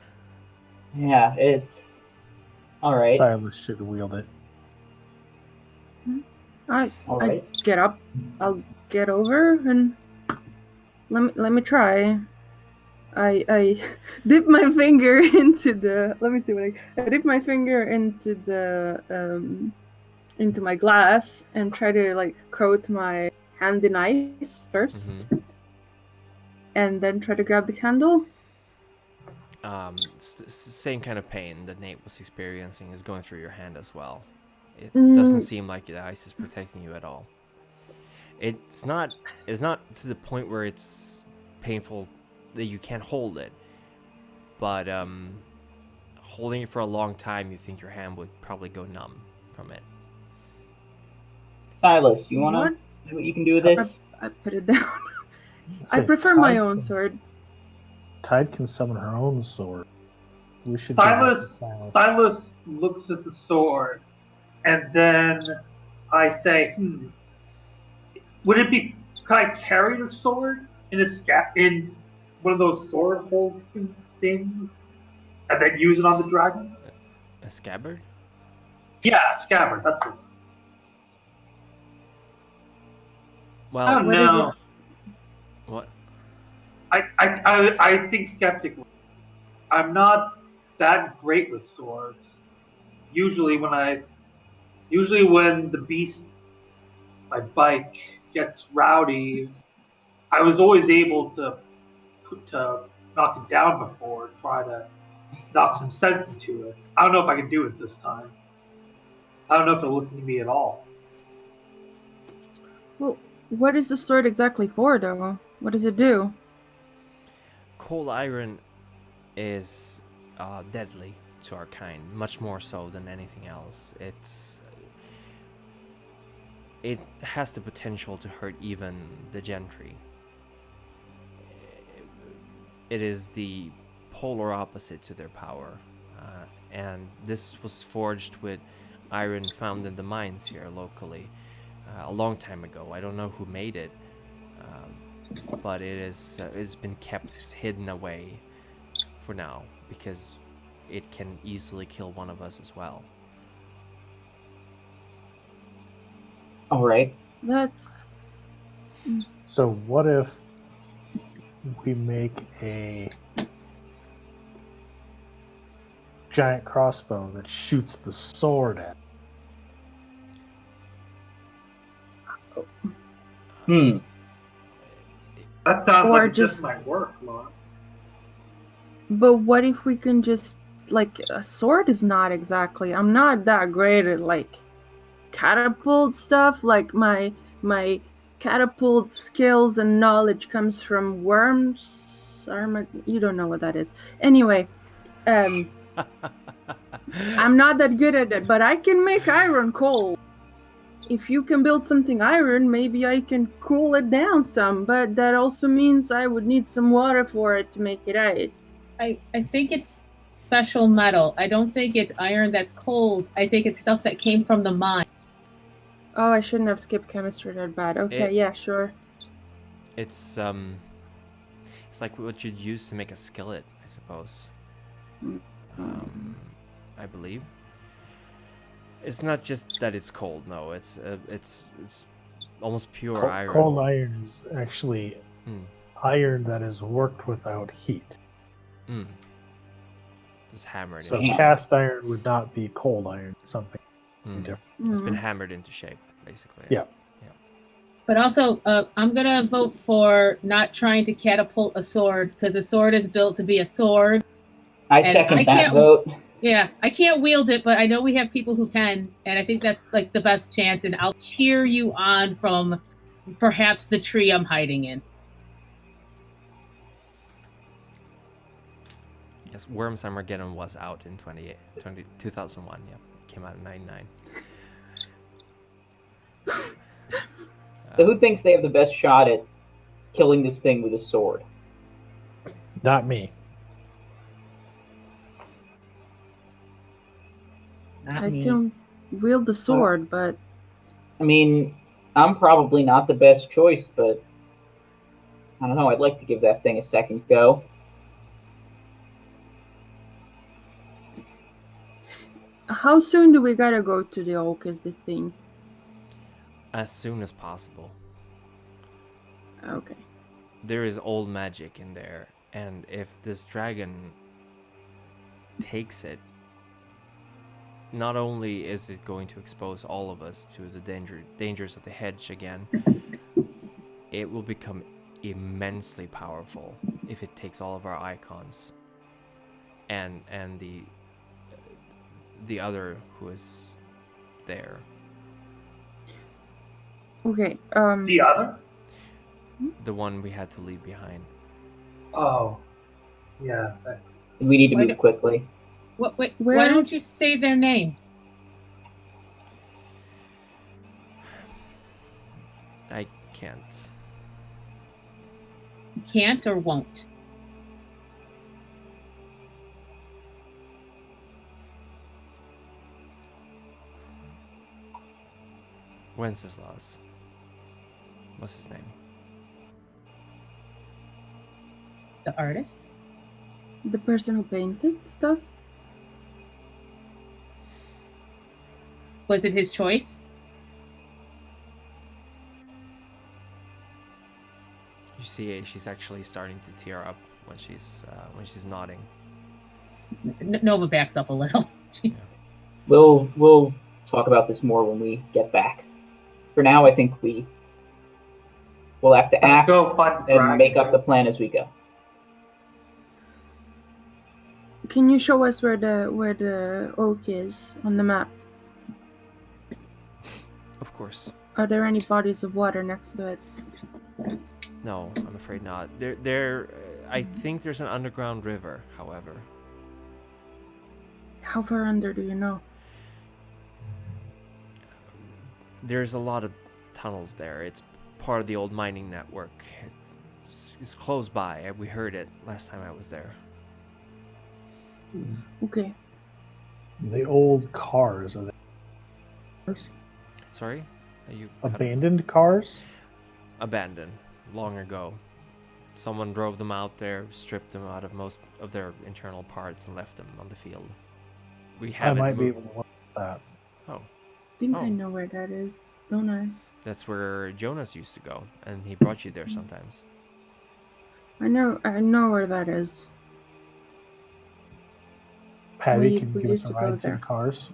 Yeah, it's all right. Sylas should wield it. All right. I get up. I'll get over and let me try. I dip my finger into the. Let me see what I dip my finger into the into my glass and try to like coat my hand in ice first, and then try to grab the candle. Same kind of pain that Nate was experiencing is going through your hand as well. It doesn't seem like the ice is protecting you at all. It's not to the point where it's painful that you can't hold it, but holding it for a long time, you think your hand would probably go numb from it. Sylas, you wanna see what you can do with this? I put it down. I prefer my own sword. Tyde can summon her own sword. We should. Sylas looks at the sword, and then I say, would it be? Could I carry the sword in one of those sword holding things, and then use it on the dragon? A scabbard? Yeah, scabbard. That's it. Well, I don't know. What? I think skeptically. I'm not that great with swords. Usually when the beast, my bike, gets rowdy, I was always able to knock it down before, try to knock some sense into it. I don't know if I can do it this time. I don't know if it'll listen to me at all. Well, what is the sword exactly for, though? What does it do? Cold iron is deadly to our kind, much more so than anything else. It has the potential to hurt even the gentry. It is the polar opposite to their power, and this was forged with iron found in the mines here locally a long time ago. I don't know who made it, but it's been kept hidden away for now because it can easily kill one of us as well. All right. That's... So what if we make a giant crossbow that shoots the sword at? That sounds Or like it just just might work, Lars. But what if we can just, like, a sword is not exactly... I'm not that great at, like, catapult stuff. Like, my catapult skills and knowledge comes from worms. You don't know what that is. Anyway, I'm not that good at it, but I can make iron cold. If you can build something iron, maybe I can cool it down some, but that also means I would need some water for it to make it ice. I think it's special metal. I don't think it's iron that's cold. I think it's stuff that came from the mine. Oh, I shouldn't have skipped chemistry that bad. Okay, yeah, sure. It's like what you'd use to make a skillet, I suppose. I believe. It's not just that it's cold. No, it's almost pure iron. Cold iron is actually Mm. iron that is worked without heat. Mm. Just hammered. So into shape. cast iron would not be cold iron. It's something Mm. different. It's been Mhm. hammered into shape, basically. Yeah. But also, I'm gonna vote for not trying to catapult a sword because a sword is built to be a sword. I And second I that can't- vote. Yeah, I can't wield it, but I know we have people who can, and I think that's like the best chance. And I'll cheer you on from perhaps the tree I'm hiding in. Yes, Worms Armageddon was out in 2001. Yeah, it came out in 99. So who thinks they have the best shot at killing this thing with a sword? Not me. Not I me. can wield the sword, but I mean, I'm probably not the best choice, but I don't know. I'd like to give that thing a second go. how soon do we gotta go to the oak is the thing? As soon as possible. Okay. There is old magic in there, and if this dragon takes it, not only is it going to expose all of us to the dangers of the hedge again, it will become immensely powerful if it takes all of our icons and the other who is there. Okay. The other? The one we had to leave behind. Oh, yes, I see. We need to Why move quickly. Why Where don't is- you say their name? I can't. Can't or won't? Wenceslas. What's his name? The artist? The person who painted stuff? Was it his choice? You see, she's actually starting to tear up when she's nodding. Nova backs up a little. We'll talk about this more when we get back. For now, I think we'll have to Let's act go find the and dragon. make up the plan as we go. Can you show us where the oak is on the map? Of course. Are there any bodies of water next to it? No, I'm afraid not. I think there's an underground river, however. How far under do you know? There's a lot of tunnels there. It's part of the old mining network. It's close by. We heard it last time I was there. Okay. The old cars, are they cars? Sorry? Are you cut off? Abandoned cars? Abandoned. Long ago. Someone drove them out there, stripped them out of most of their internal parts, and left them on the field. We I haven't might be moved. able to look at that. Oh, I think Oh. I know where that is, don't I? that's where Jonas used to go, and he brought you there sometimes. I know where that is. Patty, We- can you we give us used a to go ride to there. the cars?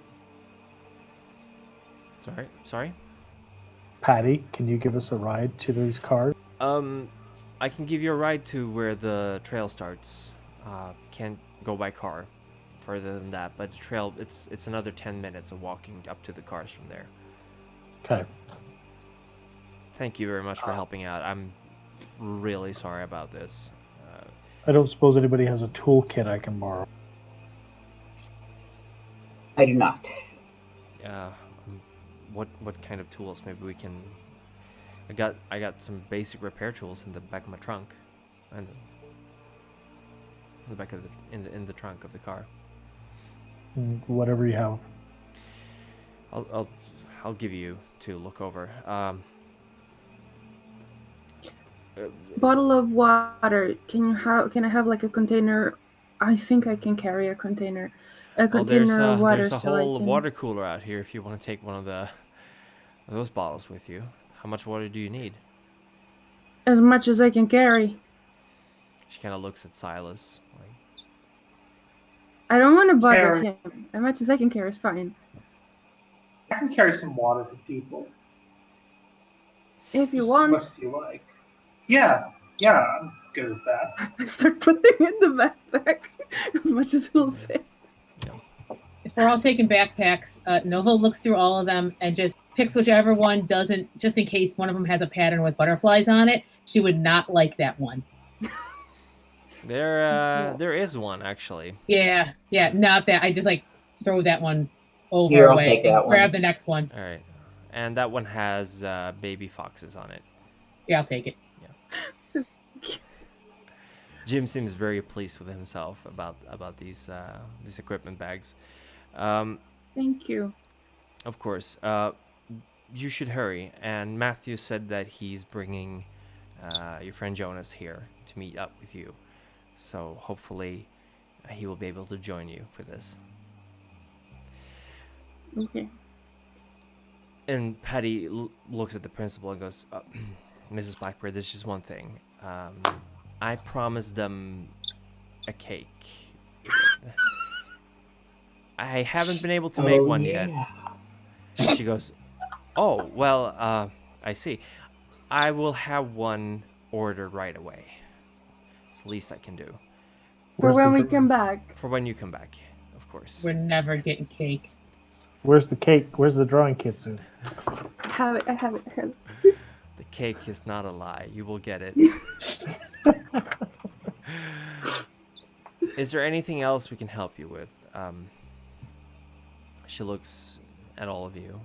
Sorry? Patty, can you give us a ride to these cars? I can give you a ride to where the trail starts. Can't go by car further than that, but the trail, it's another 10 minutes of walking up to the cars from there. Okay. Thank you very much for helping out. I'm really sorry about this. I don't suppose anybody has a toolkit I can borrow. I do not. What kind of tools? Maybe we can. I got some basic repair tools in the back of my trunk, and in the back of in the trunk of the car. Whatever you have. I'll give you to look over. Bottle of water. Can I have like a container? I think I can carry a container. a Oh, container of water. there's a so I whole can... water cooler out here if you want to take one of those bottles with you. How much water do you need? As much as I can carry. She kind of looks at Sylas. Like, I don't want to bother Carry. him. As much as I can carry is fine. I can carry some water for people. If you Just want. as much as you like. Yeah, I'm good with that. I start putting in the backpack as much as it'll fit. If we're all taking backpacks, Nova looks through all of them and just picks whichever one doesn't, just in case one of them has a pattern with butterflies on it. She would not like that one. there is one actually. Yeah, not that. I just like throw that one over Here, I'll away take that and one. grab the next one. All right, and that one has baby foxes on it. Yeah, I'll take it. So, Jim seems very pleased with himself about these equipment bags. thank you. Of course, you should hurry. And Matthew said that he's bringing your friend Jonas here to meet up with you. So hopefully he will be able to join you for this. Okay. And Patty looks at the principal and goes, Mrs. Blackbird, there's just one thing. I promised them a cake. I haven't been able to make one yet. She goes, oh, well, I see. I will have one ordered right away. It's the least I can do. For when we come back. For when you come back, of course. We're never getting cake. Where's the cake? Where's the drawing kit, Sue? I have it. The cake is not a lie. You will get it. Is there anything else we can help you with? She looks at all of you.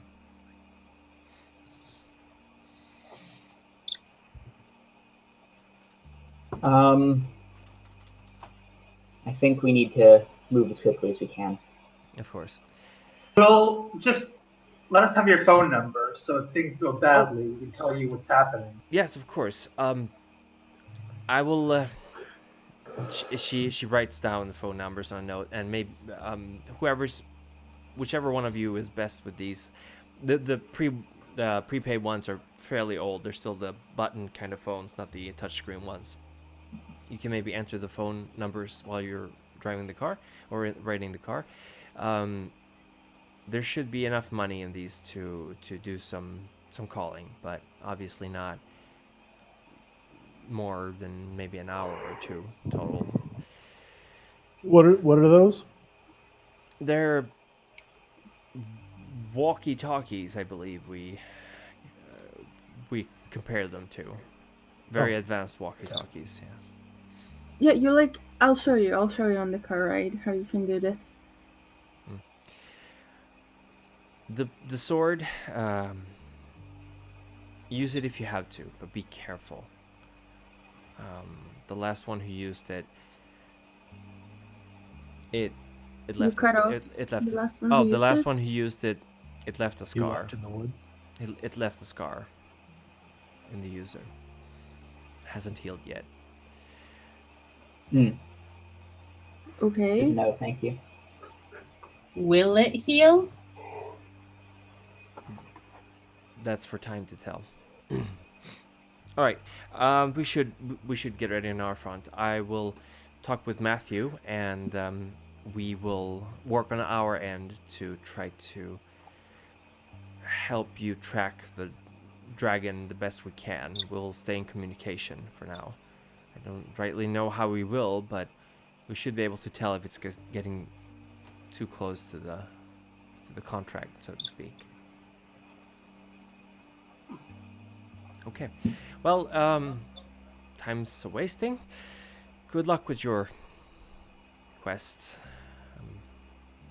I think we need to move as quickly as we can. Of course. Well, just let us have your phone number, so if things go badly, we can tell you what's happening. Yes, of course. I will. She writes down the phone numbers on a note, and maybe whichever one of you is best with these. The prepaid ones are fairly old. They're still the button kind of phones, not the touchscreen ones. You can maybe enter the phone numbers while you're driving the car or riding the car. There should be enough money in these to do some calling, but obviously not more than maybe an hour or two total. What are those? They're walkie-talkies, I believe we compare them to. Very advanced walkie-talkies, yes. Yeah, you like. I'll show you on the car ride how you can do this. The sword, use it if you have to, but be careful. The last one who used it, it left. The last one who used it, it left a You scar. left in the woods. It left a scar in the user. Hasn't healed yet. Okay. No, thank you. Will it heal? That's for time to tell. All right. We should get ready on our front. I will talk with Matthew, and we will work on our end to try to help you track the dragon the best we can. We'll stay in communication for now. I don't rightly know how we will, but we should be able to tell if it's getting too close to the contract, so to speak. Okay. Well, time's wasting. Good luck with your quest. I'm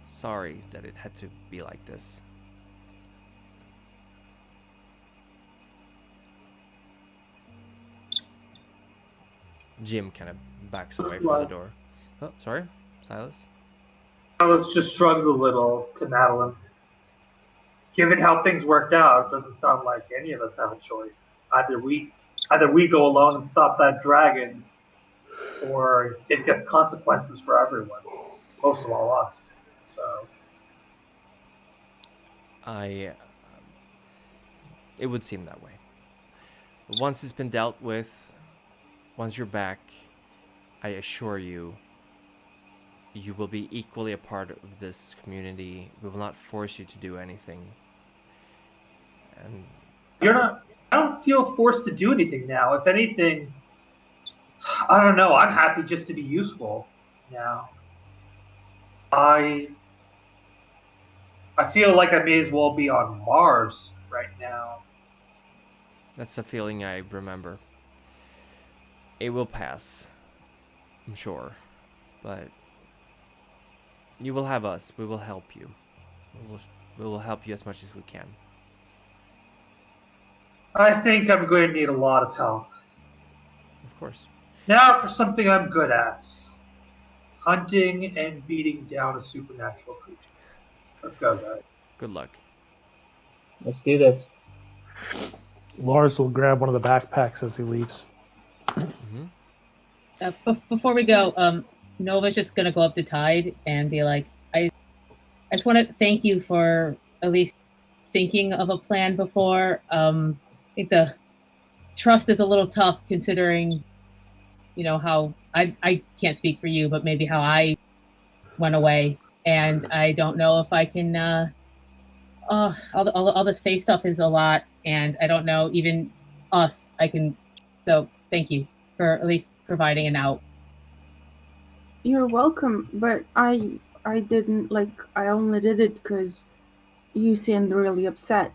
sorry that it had to be like this. Jim kind of backs away from the door. Oh, sorry, Sylas. Silas just shrugs a little to Madeline. Given how things worked out, it doesn't sound like any of us have a choice. Either we go along and stop that dragon, or it gets consequences for everyone. Most of all us. So it would seem that way. But once it's been dealt with, once you're back, I assure you, you will be equally a part of this community. We will not force you to do anything. And you're not. I don't feel forced to do anything now. If anything, I don't know. I'm happy just to be useful now. I feel like I may as well be on Mars right now. that's a feeling I remember. It will pass, I'm sure. But you will have us. We will help you. We will help you as much as we can. I think I'm going to need a lot of help. Of course. Now for something I'm good at. Hunting and beating down a supernatural creature. Let's go, guys. Good luck. Let's do this. Lars will grab one of the backpacks as he leaves. Mm-hmm. Before we go, Nova's just gonna go up to Tyde and be like, I just want to thank you for at least thinking of a plan before. I think the trust is a little tough considering, how I can't speak for you, but maybe how I went away, and I don't know if I can. All this face stuff is a lot, and I don't know even us. I can. So thank you for at least providing an out. You're welcome, but I didn't I only did it because you seemed really upset.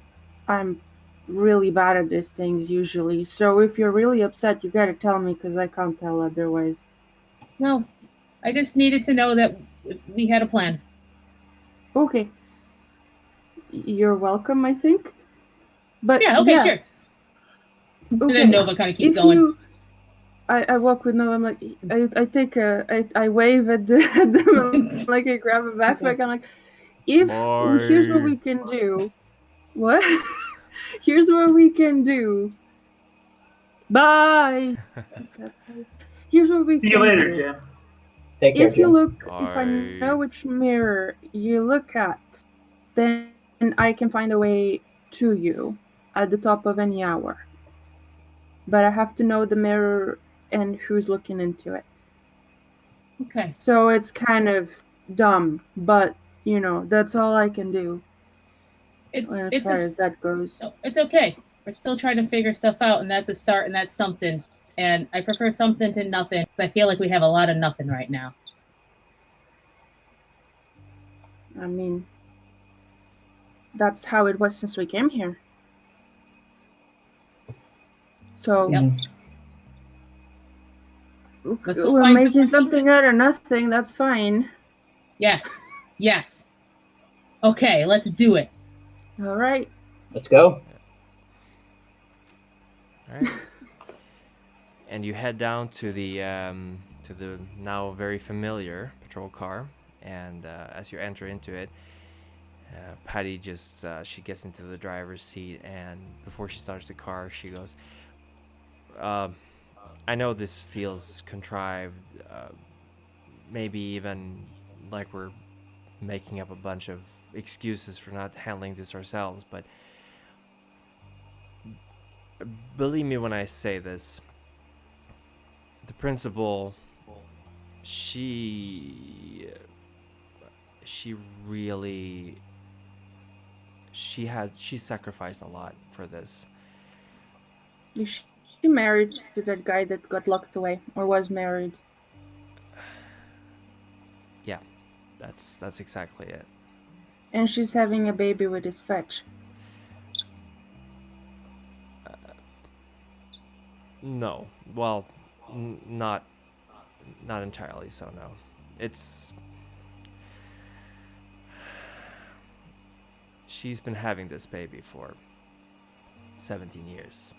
I'm really bad at these things usually, so if you're really upset, you gotta tell me because I can't tell otherwise. No, I just needed to know that we had a plan. Okay. You're welcome, I think. But Yeah, okay, sure. Okay. And then Nova kind of keeps going. I walk with Nova. I'm like, I take I wave at them like I grab a backpack. I'm like, here's what we can do. What? Here's what we can do. Bye. Here's what we See can you later, do. Jim. Take care, If you Jim. look, Bye. if I know which mirror you look at, then I can find a way to you at the top of any hour. But I have to know the mirror and who's looking into it. Okay. So it's kind of dumb, but that's all I can do. As far as that goes. No, it's okay. We're still trying to figure stuff out, and that's a start, and that's something. And I prefer something to nothing. I feel like we have a lot of nothing right now. I mean, that's how it was since we came here. So Yep. we're making something out of nothing. That's fine. Yes. Okay, let's do it. All right. Let's go. All right. And you head down to the now very familiar patrol car, and as you enter into it, Patty just she gets into the driver's seat, and before she starts the car, she goes, I know this feels contrived, maybe even like we're making up a bunch of excuses for not handling this ourselves, but believe me when I say this, the principal, she sacrificed a lot for this. Is she married to that guy that got locked away, or was married? Yeah, that's exactly it. And she's having a baby with his fetch. No, well, not entirely so. No, she's been having this baby for 17 years.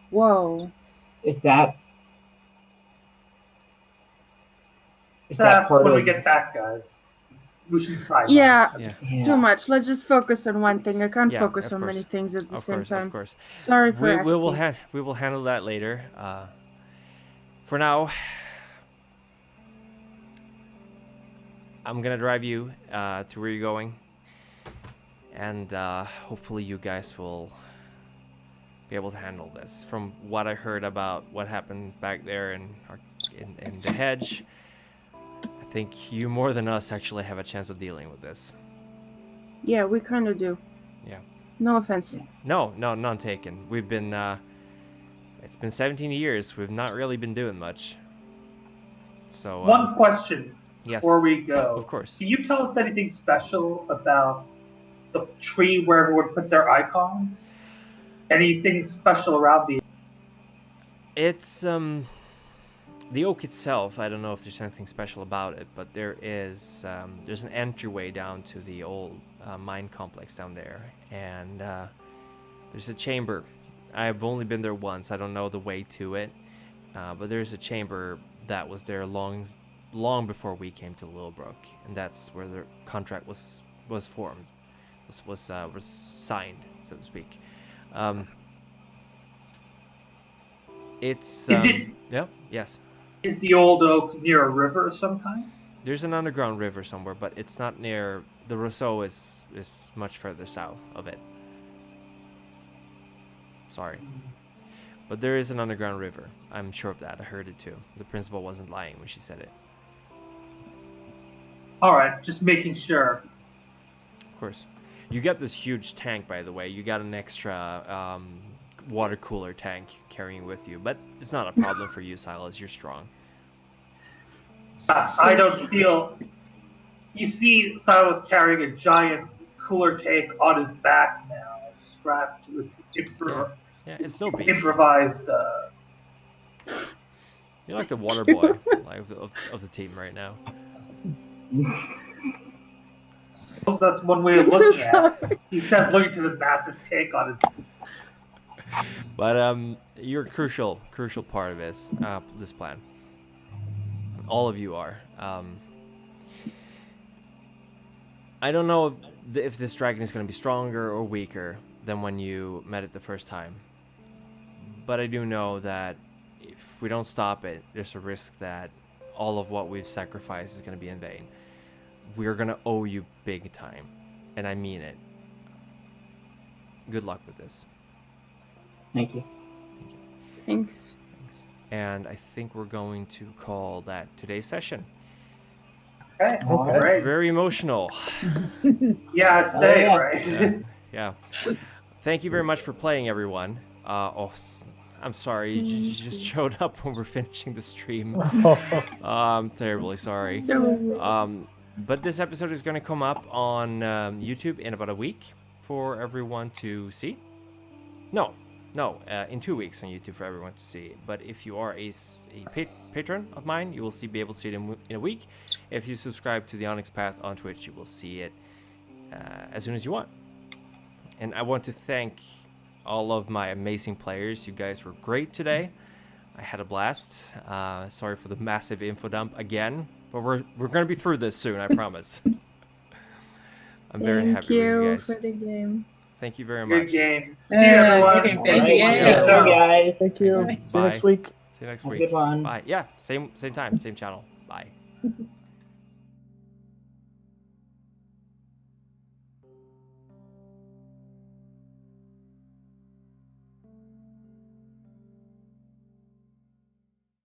Whoa. Is that That's part when of we get back, guys. We should try. Yeah, Yeah. too much. Let's just focus on one thing. I can't Yeah, focus of on course. many things at the same time. Of course. Sorry for We asking. will we will handle that later. For now, I'm gonna drive you to where you're going, and hopefully you guys will be able to handle this. From what I heard about what happened back there in the hedge, I think you more than us actually have a chance of dealing with this. Yeah, we kind of do. Yeah. No offense. No, none taken. We've been it's been 17 years. We've not really been doing much. So One question yes, before we go. of course. Can you tell us anything special about the tree where everyone put their icons? Anything special around the? It's the oak itself. I don't know if there's anything special about it, but there is there's an entryway down to the old mine complex down there, and there's a chamber. I've only been there once. I don't know the way to it, but there's a chamber that was there long before we came to Littlebrook, and that's where the contract was formed, was signed, so to speak. It's Is it? yeah, yes. Is the old oak near a river of some kind? There's an underground river somewhere, but it's not near the Rousseau. Is much further south of it. Sorry, but there is an underground river. I'm sure of that. I heard it too. The principal wasn't lying when she said it. All right, just making sure. Of course. You got this huge tank, by the way. You got an extra water cooler tank carrying with you, but it's not a problem for you, Sylas. You're strong. I don't feel. You see, Sylas carrying a giant cooler tank on his back now, strapped with Yeah, it's no big. improvised. You're like the water boy like, of the team right now. That's one way of I'm so looking at it. sorry. He says looking to the massive tank on his. But you're a crucial part of this plan. All of you are. I don't know if this dragon is going to be stronger or weaker than when you met it the first time. But I do know that if we don't stop it, there's a risk that all of what we've sacrificed is going to be in vain. We're going to owe you big time. And I mean it. Good luck with this. Thank you. Thanks. Thanks. And I think we're going to call that today's session. Okay, all right. Very emotional. Yeah, I'd say, yeah. right? Yeah. Thank you very much for playing, everyone. I'm sorry, you just showed up when we're finishing the stream. I'm terribly sorry. But this episode is going to come up on YouTube in about a week for everyone to see. No, in 2 weeks on YouTube for everyone to see. But if you are a patron of mine, you will be able to see it in a week. If you subscribe to the Onyx Path on Twitch, you will see it as soon as you want. And I want to thank all of my amazing players. You guys were great today. I had a blast. Sorry for the massive info dump again, but we're going to be through this soon, I promise. I'm very happy with you guys. Thank you for the game. Thank you very It's a much. good game. See you, everyone. Okay, thank All right, you. see you later, guys. Thank you. Thanks. See you next week. See you next Have a week. good one. Bye. Yeah, same time, same channel. Bye.